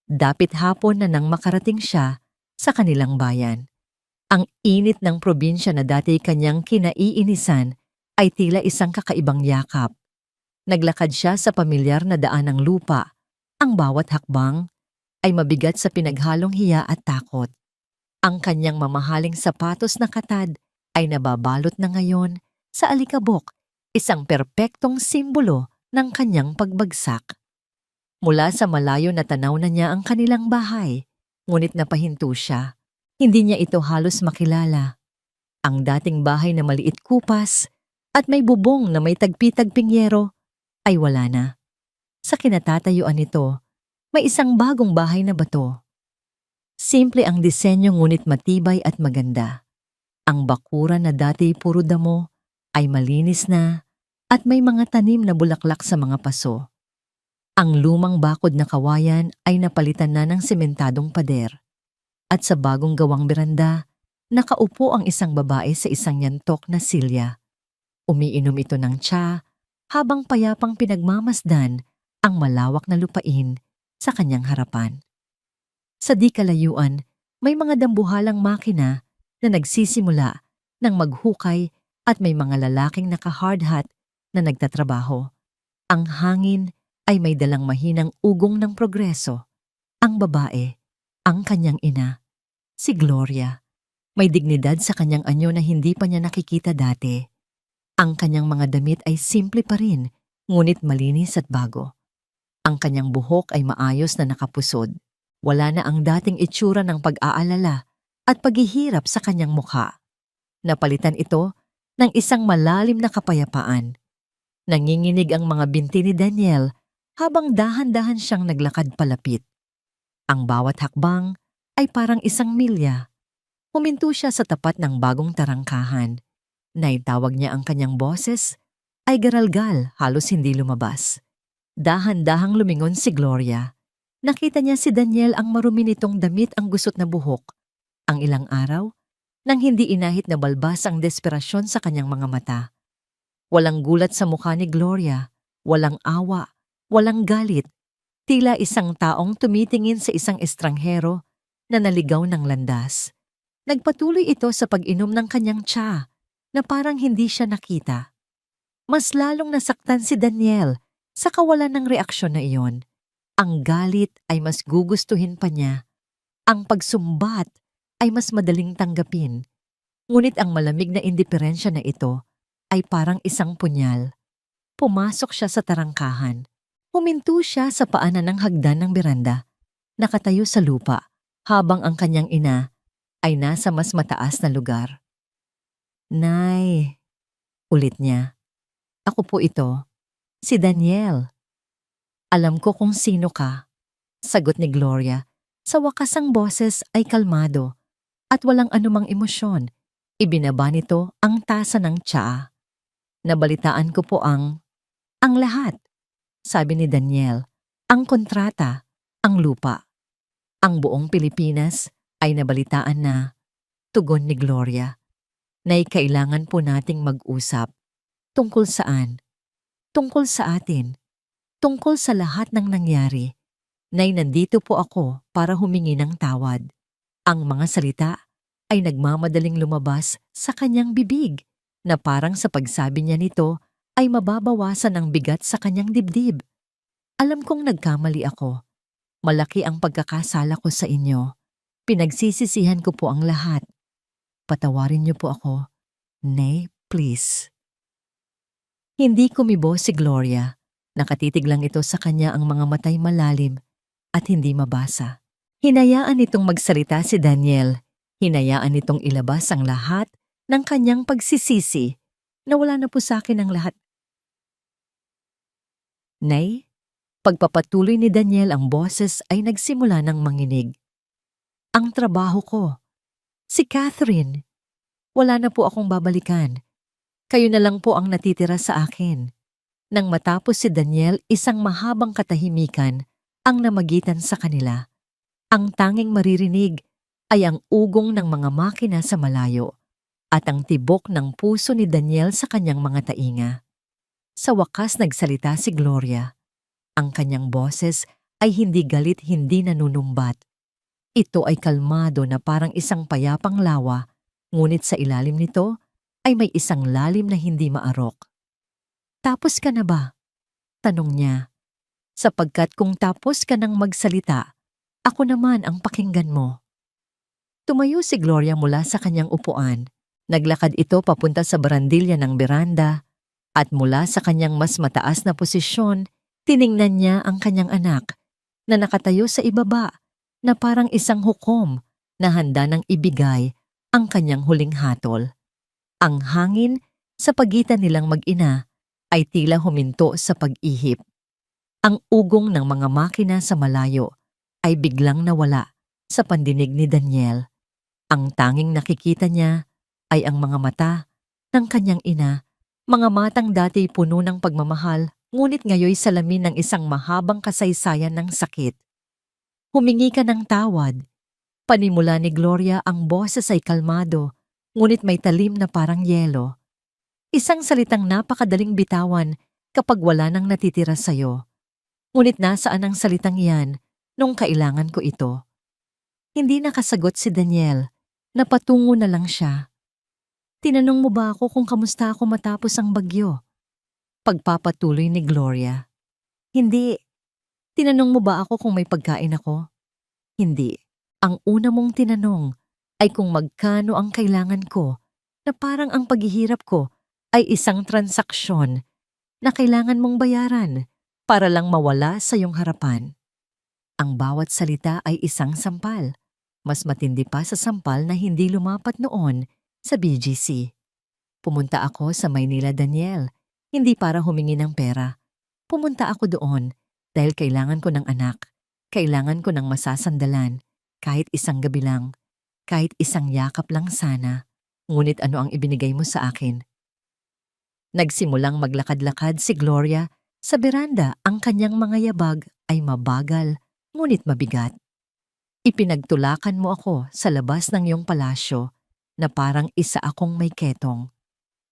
Dapit hapon na nang makarating siya sa kanilang bayan. Ang init ng probinsya na dati kanyang kinaiinisan ay tila isang kakaibang yakap. Naglakad siya sa pamilyar na daan ng lupa. Ang bawat hakbang ay mabigat sa pinaghalong hiya at takot. Ang kanyang mamahaling sapatos na katad ay nababalot na ngayon sa alikabok, isang perpektong simbolo ng kanyang pagbagsak. Mula sa malayo na tanaw na niya ang kanilang bahay, ngunit napahinto siya. Hindi niya ito halos makilala. Ang dating bahay na maliit kupas at may bubong na may tagpi-tagping yero ay wala na. Sa kinatatayuan nito, may isang bagong bahay na bato. Simple ang disenyo ngunit matibay at maganda. Ang bakuran na dati puro damo ay malinis na at may mga tanim na bulaklak sa mga paso. Ang lumang bakod na kawayan ay napalitan na ng sementadong pader. At sa bagong gawang beranda, nakaupo ang isang babae sa isang yantok na silya. Umiinom ito ng tsa habang payapang pinagmamasdan ang malawak na lupain sa kanyang harapan. Sa di kalayuan, may mga dambuhalang makina na nagsisimula ng maghukay at may mga lalaking naka-hard hat na nagtatrabaho. Ang hangin ay may dalang mahinang ugong ng progreso. Ang babae, ang kanyang ina, si Gloria. May dignidad sa kanyang anyo na hindi pa niya nakikita dati. Ang kanyang mga damit ay simple pa rin, ngunit malinis at bago. Ang kanyang buhok ay maayos na nakapusod. Wala na ang dating itsura ng pag-aalala at paghihirap sa kanyang mukha. Napalitan ito ng isang malalim na kapayapaan. Nanginginig ang mga binti ni Daniel habang dahan-dahan siyang naglakad palapit. Ang bawat hakbang ay parang isang milya. Huminto siya sa tapat ng bagong tarangkahan. Naitawag niya ang kanyang boses ay garalgal, halos hindi lumabas. Dahan-dahang lumingon si Gloria. Nakita niya si Daniel ang marumi nitong damit ang gusot na buhok. Ang ilang araw, nang hindi inahit na balbas ang desperasyon sa kanyang mga mata. Walang gulat sa mukha ni Gloria, walang awa, walang galit. Tila isang taong tumitingin sa isang estranghero na naligaw ng landas. Nagpatuloy ito sa pag-inom ng kanyang tsa na parang hindi siya nakita. Mas lalong nasaktan si Daniel sa kawalan ng reaksyon na iyon. Ang galit ay mas gugustuhin pa niya. Ang pagsumbat ay mas madaling tanggapin. Ngunit ang malamig na indiferensya na ito ay parang isang punyal. Pumasok siya sa tarangkahan. Huminto siya sa paanan ng hagdan ng beranda. Nakatayo sa lupa habang ang kanyang ina ay nasa mas mataas na lugar. "Nay," ulit niya. "Ako po ito, si Daniel." "Alam ko kung sino ka," sagot ni Gloria. Sa wakas ang boses ay kalmado at walang anumang emosyon. Ibinaba nito ang tasa ng tsaa. "Nabalitaan ko po ang lahat," sabi ni Daniel. "Ang kontrata, ang lupa, ang buong Pilipinas ay nabalitaan na." Tugon ni Gloria. "Nay, kailangan po nating mag-usap." "Tungkol saan?" "Tungkol sa atin. Tungkol sa lahat ng nangyari. Nay, nandito po ako para humingi ng tawad." Ang mga salita ay nagmamadaling lumabas sa kanyang bibig na parang sa pagsabi niya nito ay mababawasan ang bigat sa kanyang dibdib. "Alam kong nagkamali ako. Malaki ang pagkakasala ko sa inyo. Pinagsisisihan ko po ang lahat. Patawarin niyo po ako. Nay, please." Hindi kumibo si Gloria. Nakatitig lang ito sa kanya, ang mga matay malalim at hindi mabasa. Hinayaan nitong magsalita si Daniel. Hinayaan nitong ilabas ang lahat ng kanyang pagsisisi. Nawala na po sa akin ang lahat. Nay, pagpapatuloy ni Daniel ang boses ay nagsimula ng manginig. Ang trabaho ko. Si Catherine. Wala na po akong babalikan. Kayo na lang po ang natitira sa akin. Nang matapos si Daniel, isang mahabang katahimikan ang namagitan sa kanila. Ang tanging maririnig ay ang ugong ng mga makina sa malayo at ang tibok ng puso ni Daniel sa kanyang mga tainga. Sa wakas nagsalita si Gloria. Ang kanyang boses ay hindi galit, hindi nanunumbat. Ito ay kalmado na parang isang payapang lawa, ngunit sa ilalim nito ay may isang lalim na hindi maarok. Tapos ka na ba? Tanong niya. Sapagkat kung tapos ka nang magsalita, ako naman ang pakinggan mo. Tumayo si Gloria mula sa kanyang upuan. Naglakad ito papunta sa barandilya ng beranda at mula sa kanyang mas mataas na posisyon, tiningnan niya ang kanyang anak na nakatayo sa ibaba na parang isang hukom na handa nang ibigay ang kanyang huling hatol. Ang hangin sa pagitan nilang mag-ina ay tila huminto sa pag-ihip. Ang ugong ng mga makina sa malayo ay biglang nawala sa pandinig ni Daniel. Ang tanging nakikita niya ay ang mga mata ng kanyang ina, mga matang dati puno ng pagmamahal, ngunit ngayoy salamin ng isang mahabang kasaysayan ng sakit. Humingi ka ng tawad. Panimula ni Gloria, ang boses ay kalmado, ngunit may talim na parang yelo. Isang salitang napakadaling bitawan kapag wala nang natitira sa'yo. Ngunit nasaan ang salitang iyan nung kailangan ko ito? Hindi nakasagot si Daniel. Napatungo na lang siya. Tinanong mo ba ako kung kamusta ako matapos ang bagyo? Pagpapatuloy ni Gloria. Hindi. Tinanong mo ba ako kung may pagkain ako? Hindi. Ang una mong tinanong ay kung magkano ang kailangan ko, na parang ang paghihirap ko ay isang transaksyon na kailangan mong bayaran para lang mawala sa iyong harapan. Ang bawat salita ay isang sampal. Mas matindi pa sa sampal na hindi lumapat noon sa BGC. Pumunta ako sa Maynila, Daniel, hindi para humingi ng pera. Pumunta ako doon dahil kailangan ko ng anak. Kailangan ko ng masasandalan, kahit isang gabi lang, kahit isang yakap lang sana. Ngunit ano ang ibinigay mo sa akin? Nagsimulang maglakad-lakad si Gloria sa beranda. Ang kanyang mga yabag ay mabagal, ngunit mabigat. Ipinagtulakan mo ako sa labas ng iyong palasyo na parang isa akong may ketong.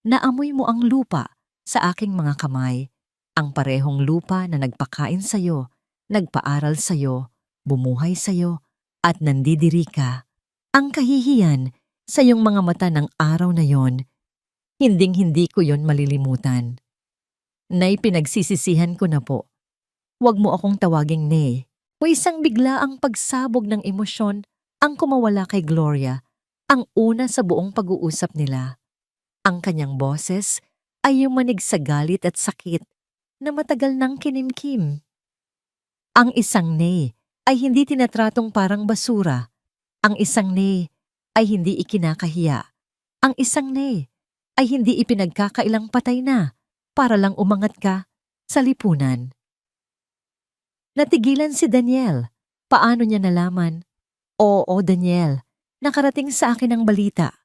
Naamoy mo ang lupa sa aking mga kamay, ang parehong lupa na nagpakain sa'yo, nagpaaral sa'yo, bumuhay sa'yo, at nandidiri ka. Ang kahihiyan sa iyong mga mata ng araw na yon, hinding-hindi ko yon malilimutan. Nay, pinagsisisihan ko na po. Huwag mo akong tawaging Nay. O isang bigla ang pagsabog ng emosyon ang kumawala kay Gloria, ang una sa buong pag-uusap nila. Ang kanyang boses ay yumanig sa galit at sakit na matagal nang kinimkim. Ang isang Nay ay hindi tinatratong parang basura. Ang isang Nay ay hindi ikinakahiya. Ang isang Nay ay hindi ipinagkakailang patay na para lang umangat ka sa lipunan. Natigilan si Daniel. Paano niya nalaman? Oo, Daniel, nakarating sa akin ang balita.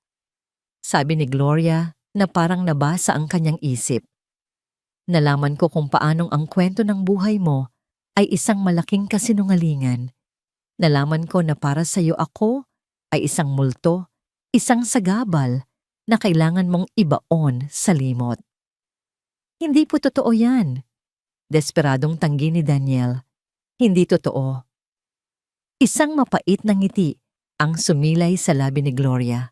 Sabi ni Gloria na parang nabasa ang kanyang isip. Nalaman ko kung paanong ang kwento ng buhay mo ay isang malaking kasinungalingan. Nalaman ko na para sa iyo ako ay isang multo, isang sagabal na kailangan mong ibaon sa limot. Hindi po totoo yan. Desperadong tanggi ni Daniel. Hindi totoo. Isang mapait na ngiti ang sumilay sa labi ni Gloria.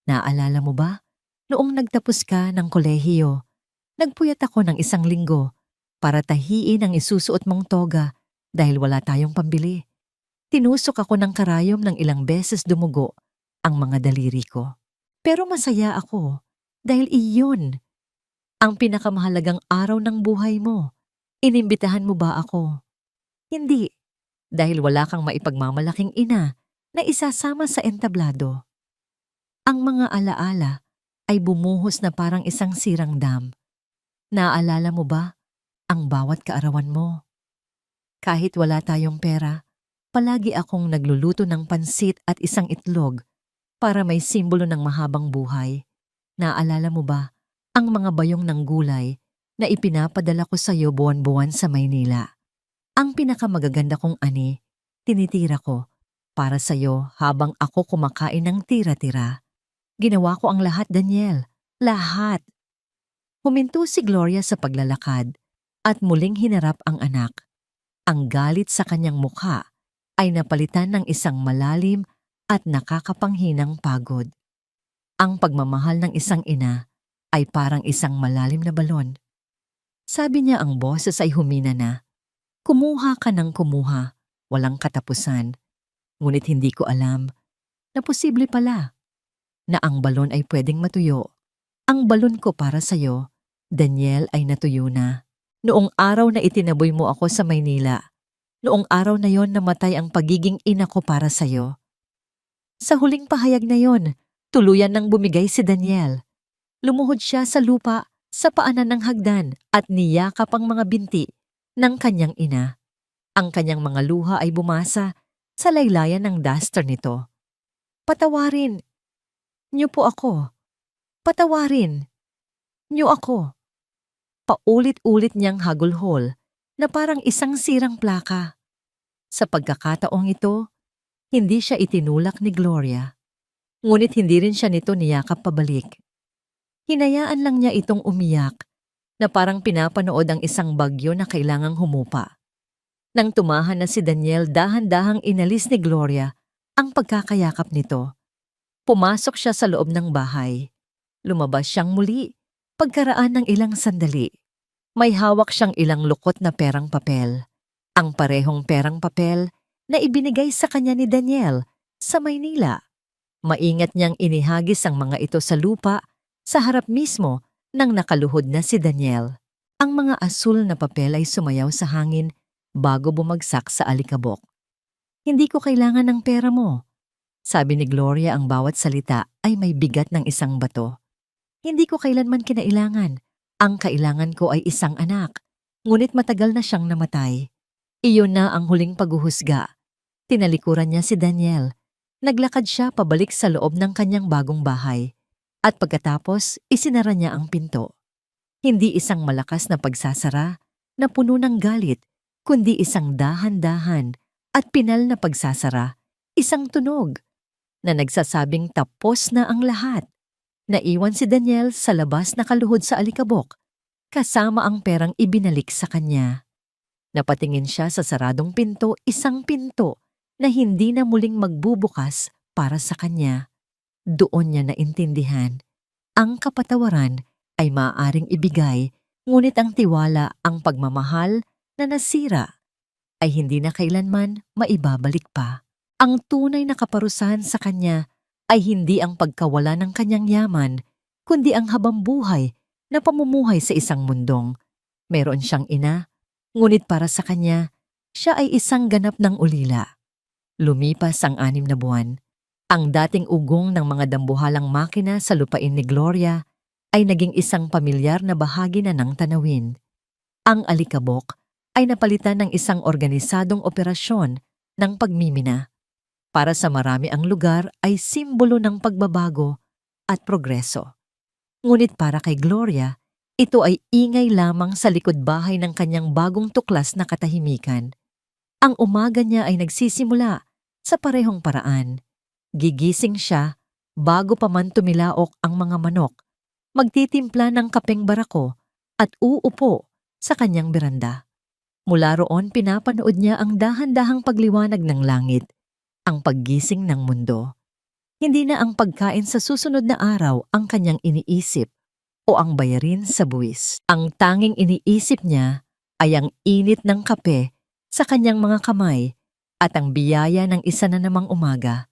Naalala mo ba? Noong nagtapos ka ng kolehiyo, nagpuyat ako ng 1 linggo para tahiin ang isusuot mong toga dahil wala tayong pambili. Tinusok ako ng karayom ng ilang beses, dumugo ang mga daliri ko. Pero masaya ako dahil iyon Ang pinakamahalagang araw ng buhay mo. Inimbitahan mo ba ako? Hindi, dahil wala kang maipagmamalaking ina na isasama sa entablado. Ang mga alaala ay bumuhos na parang isang sirang dam. Naaalala mo ba ang bawat kaarawan mo? Kahit wala tayong pera, palagi akong nagluluto ng pansit at isang itlog para may simbolo ng mahabang buhay. Naaalala mo ba ang mga bayong ng gulay na ipinapadala ko sa iyo buwan-buwan sa Maynila? Ang pinakamagaganda kong ani, tinitira ko para sa iyo habang ako kumakain ng tira-tira. Ginawa ko ang lahat, Daniel. Lahat. Huminto si Gloria sa paglalakad at muling hinarap ang anak. Ang galit sa kanyang mukha ay napalitan ng isang malalim at nakakapanghinang pagod. Ang pagmamahal ng isang ina ay parang isang malalim na balon. Sabi niya, ang boses ay humina na. Kumuha ka ng kumuha, walang katapusan. Ngunit hindi ko alam na posible pala na ang balon ay pwedeng matuyo. Ang balon ko para sa'yo, Daniel, ay natuyo na. Noong araw na itinaboy mo ako sa Maynila, noong araw na yon namatay ang pagiging ina ko para sa'yo. Sa huling pahayag na yon, tuluyan nang bumigay si Daniel. Lumuhod siya sa lupa sa paanan ng hagdan at niyakap ang mga binti ng kanyang ina. Ang kanyang mga luha ay bumasa sa laylayan ng duster nito. Patawarin niyo po ako. Patawarin niyo ako. Paulit-ulit niyang hagulhol na parang isang sirang plaka. Sa pagkakataong ito, hindi siya itinulak ni Gloria. Ngunit hindi rin siya nito niyakap pabalik. Hinayaan lang niya itong umiyak na parang pinapanood ang isang bagyo na kailangang humupa. Nang tumahan na si Daniel, dahan-dahang inalis ni Gloria ang pagkakayakap nito. Pumasok siya sa loob ng bahay. Lumabas siyang muli pagkaraan ng ilang sandali. May hawak siyang ilang lukot na perang papel. Ang parehong perang papel na ibinigay sa kanya ni Daniel sa Maynila. Maingat niyang inihagis ang mga ito sa lupa sa harap mismo ng nakaluhod na si Daniel. Ang mga asul na papel ay sumayaw sa hangin bago bumagsak sa alikabok. Hindi ko kailangan ng pera mo. Sabi ni Gloria, ang bawat salita ay may bigat ng isang bato. Hindi ko kailanman kinailangan. Ang kailangan ko ay isang anak. Ngunit matagal na siyang namatay. Iyon na ang huling paghuhusga. Tinalikuran niya si Daniel. Naglakad siya pabalik sa loob ng kanyang bagong bahay. At pagkatapos, isinara niya ang pinto. Hindi isang malakas na pagsasara na puno ng galit, kundi isang dahan-dahan at pinal na pagsasara, isang tunog na nagsasabing tapos na ang lahat. Naiwan si Daniel sa labas na kaluhod sa alikabok, kasama ang perang ibinalik sa kanya. Napatingin siya sa saradong pinto, isang pinto na hindi na muling magbubukas para sa kanya. Doon niya naintindihan. Ang kapatawaran ay maaaring ibigay, ngunit ang tiwala, ang pagmamahal na nasira, ay hindi na kailanman maibabalik pa. Ang tunay na kaparusahan sa kanya ay hindi ang pagkawala ng kanyang yaman, kundi ang habambuhay na pamumuhay sa isang mundong. Meron siyang ina, ngunit para sa kanya, siya ay isang ganap ng ulila. Lumipas ang 6 na buwan. Ang dating ugong ng mga dambuhalang makina sa lupain ni Gloria ay naging isang pamilyar na bahagi na ng tanawin. Ang alikabok ay napalitan ng isang organisadong operasyon ng pagmimina. Para sa marami, ang lugar ay simbolo ng pagbabago at progreso. Ngunit para kay Gloria, ito ay ingay lamang sa likod bahay ng kanyang bagong tuklas na katahimikan. Ang umaga niya ay nagsisimula sa parehong paraan. Gigising siya bago pa man tumilaok ang mga manok, magtitimpla ng kapeng barako at uupo sa kanyang beranda. Mula roon, pinapanood niya ang dahan-dahang pagliwanag ng langit, ang paggising ng mundo. Hindi na ang pagkain sa susunod na araw ang kanyang iniisip o ang bayarin sa buwis. Ang tanging iniisip niya ay ang init ng kape sa kanyang mga kamay at ang biyaya ng isa na namang umaga.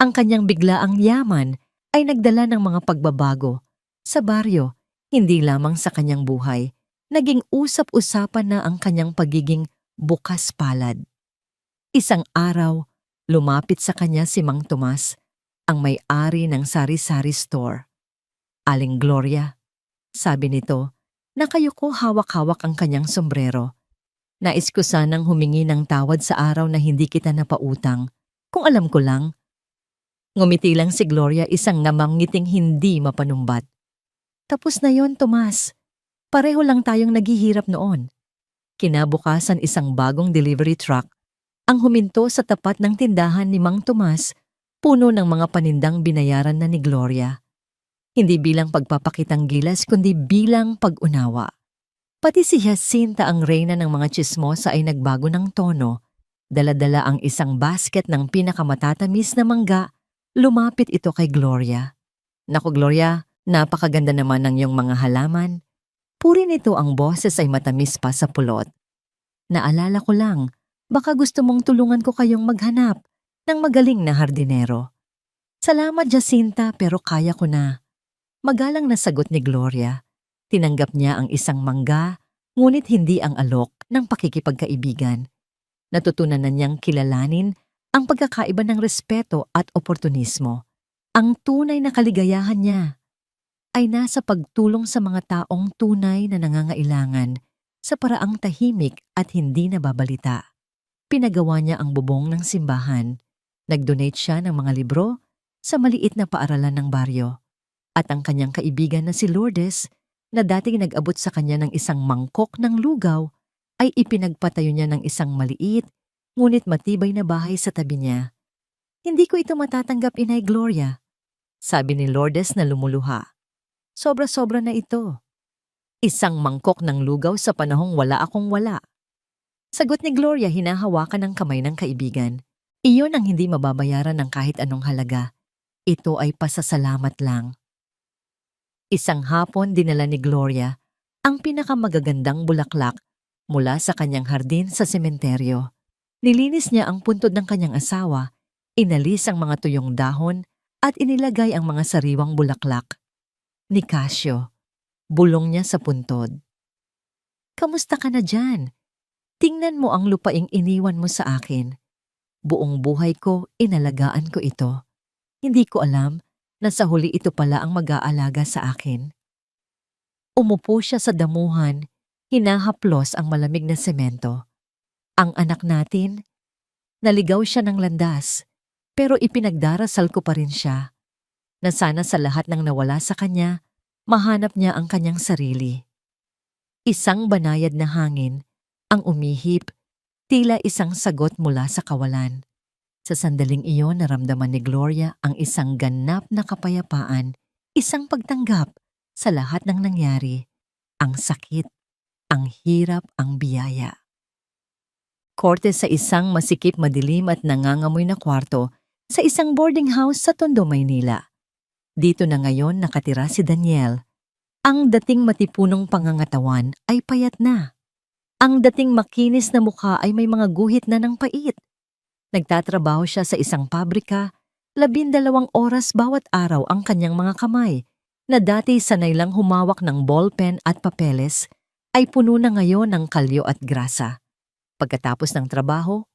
Ang kanyang biglaang yaman ay nagdala ng mga pagbabago sa baryo, Hindi lamang sa kanyang buhay, naging usap-usapan na ang kanyang pagiging bukas palad. Isang araw, lumapit sa kanya si Mang Tomas, ang may-ari ng sari-sari store. "Aling Gloria," sabi nito, nakayuko hawak-hawak ang kanyang sombrero. "Nais ko sanang humingi ng tawad sa araw na hindi kita napautang. Kung alam ko lang." Ngumiti lang si Gloria, isang namangiting hindi mapanumbat. "Tapos na yon, Tomas. Pareho lang tayong naghihirap noon." Kinabukasan, isang bagong delivery truck ang huminto sa tapat ng tindahan ni Mang Tomas, puno ng mga panindang binayaran na ni Gloria. Hindi bilang pagpapakitang gilas kundi bilang pag-unawa. Pati si Jacinta, ang reyna ng mga tsismosa, ay nagbago ng tono. Dala-dala ang isang basket ng pinakamatatamis na mangga. Lumapit ito kay Gloria. "Naku Gloria, napakaganda naman ng iyong mga halaman." Puri nito, ang boses ay matamis pa sa pulot. "Naalala ko lang, baka gusto mong tulungan ko kayong maghanap ng magaling na hardinero." "Salamat Jacinta, pero kaya ko na." Magalang na sagot ni Gloria. Tinanggap niya ang isang mangga, ngunit hindi ang alok ng pakikipagkaibigan. Natutunan na niyang kilalanin ang pagkakaiba ng respeto at oportunismo. Ang tunay na kaligayahan niya ay nasa pagtulong sa mga taong tunay na nangangailangan sa paraang tahimik at hindi nababalita. Pinagawa niya ang bubong ng simbahan. Nag-donate siya ng mga libro sa maliit na paaralan ng baryo. At ang kanyang kaibigan na si Lourdes, na dating nag-abot sa kanya ng isang mangkok ng lugaw, ay ipinagpatayo niya ng isang maliit ngunit matibay na bahay sa tabi niya. "Hindi ko ito matatanggap, Inay Gloria," sabi ni Lourdes na lumuluha. "Sobra-sobra na ito. Isang mangkok ng lugaw sa panahong wala akong wala." Sagot ni Gloria, hinahawakan ng kamay ng kaibigan. "Iyon ang hindi mababayaran ng kahit anong halaga. Ito ay pasasalamat lang." Isang hapon, dinala ni Gloria ang pinakamagagandang bulaklak mula sa kanyang hardin sa sementeryo. Nilinis niya ang puntod ng kanyang asawa, inalis ang mga tuyong dahon at inilagay ang mga sariwang bulaklak. Ni Casio, bulong niya sa puntod. "Kamusta ka na dyan? Tingnan mo ang lupaing iniwan mo sa akin. Buong buhay ko, inalagaan ko ito. Hindi ko alam na sa huli ito pala ang mag-aalaga sa akin." Umupo siya sa damuhan, hinahaplos ang malamig na semento. "Ang anak natin, naligaw siya ng landas, pero ipinagdarasal ko pa rin siya, na sana sa lahat ng nawala sa kanya, mahanap niya ang kanyang sarili." Isang banayad na hangin ang umihip, tila isang sagot mula sa kawalan. Sa sandaling iyon, naramdaman ni Gloria ang isang ganap na kapayapaan, isang pagtanggap sa lahat ng nangyari, ang sakit, ang hirap, ang biyaya. Korte sa isang masikip, madilim at nangangamoy na kwarto sa isang boarding house sa Tondo, Maynila. Dito na ngayon nakatira si Daniel. Ang dating matipunong pangangatawan ay payat na. Ang dating makinis na mukha ay may mga guhit na ng pait. Nagtatrabaho siya sa isang pabrika, 12 oras bawat araw ang kanyang mga kamay, na dati sanay lang humawak ng ballpen at papeles, ay puno na ngayon ng kalyo at grasa. Pagkatapos ng trabaho,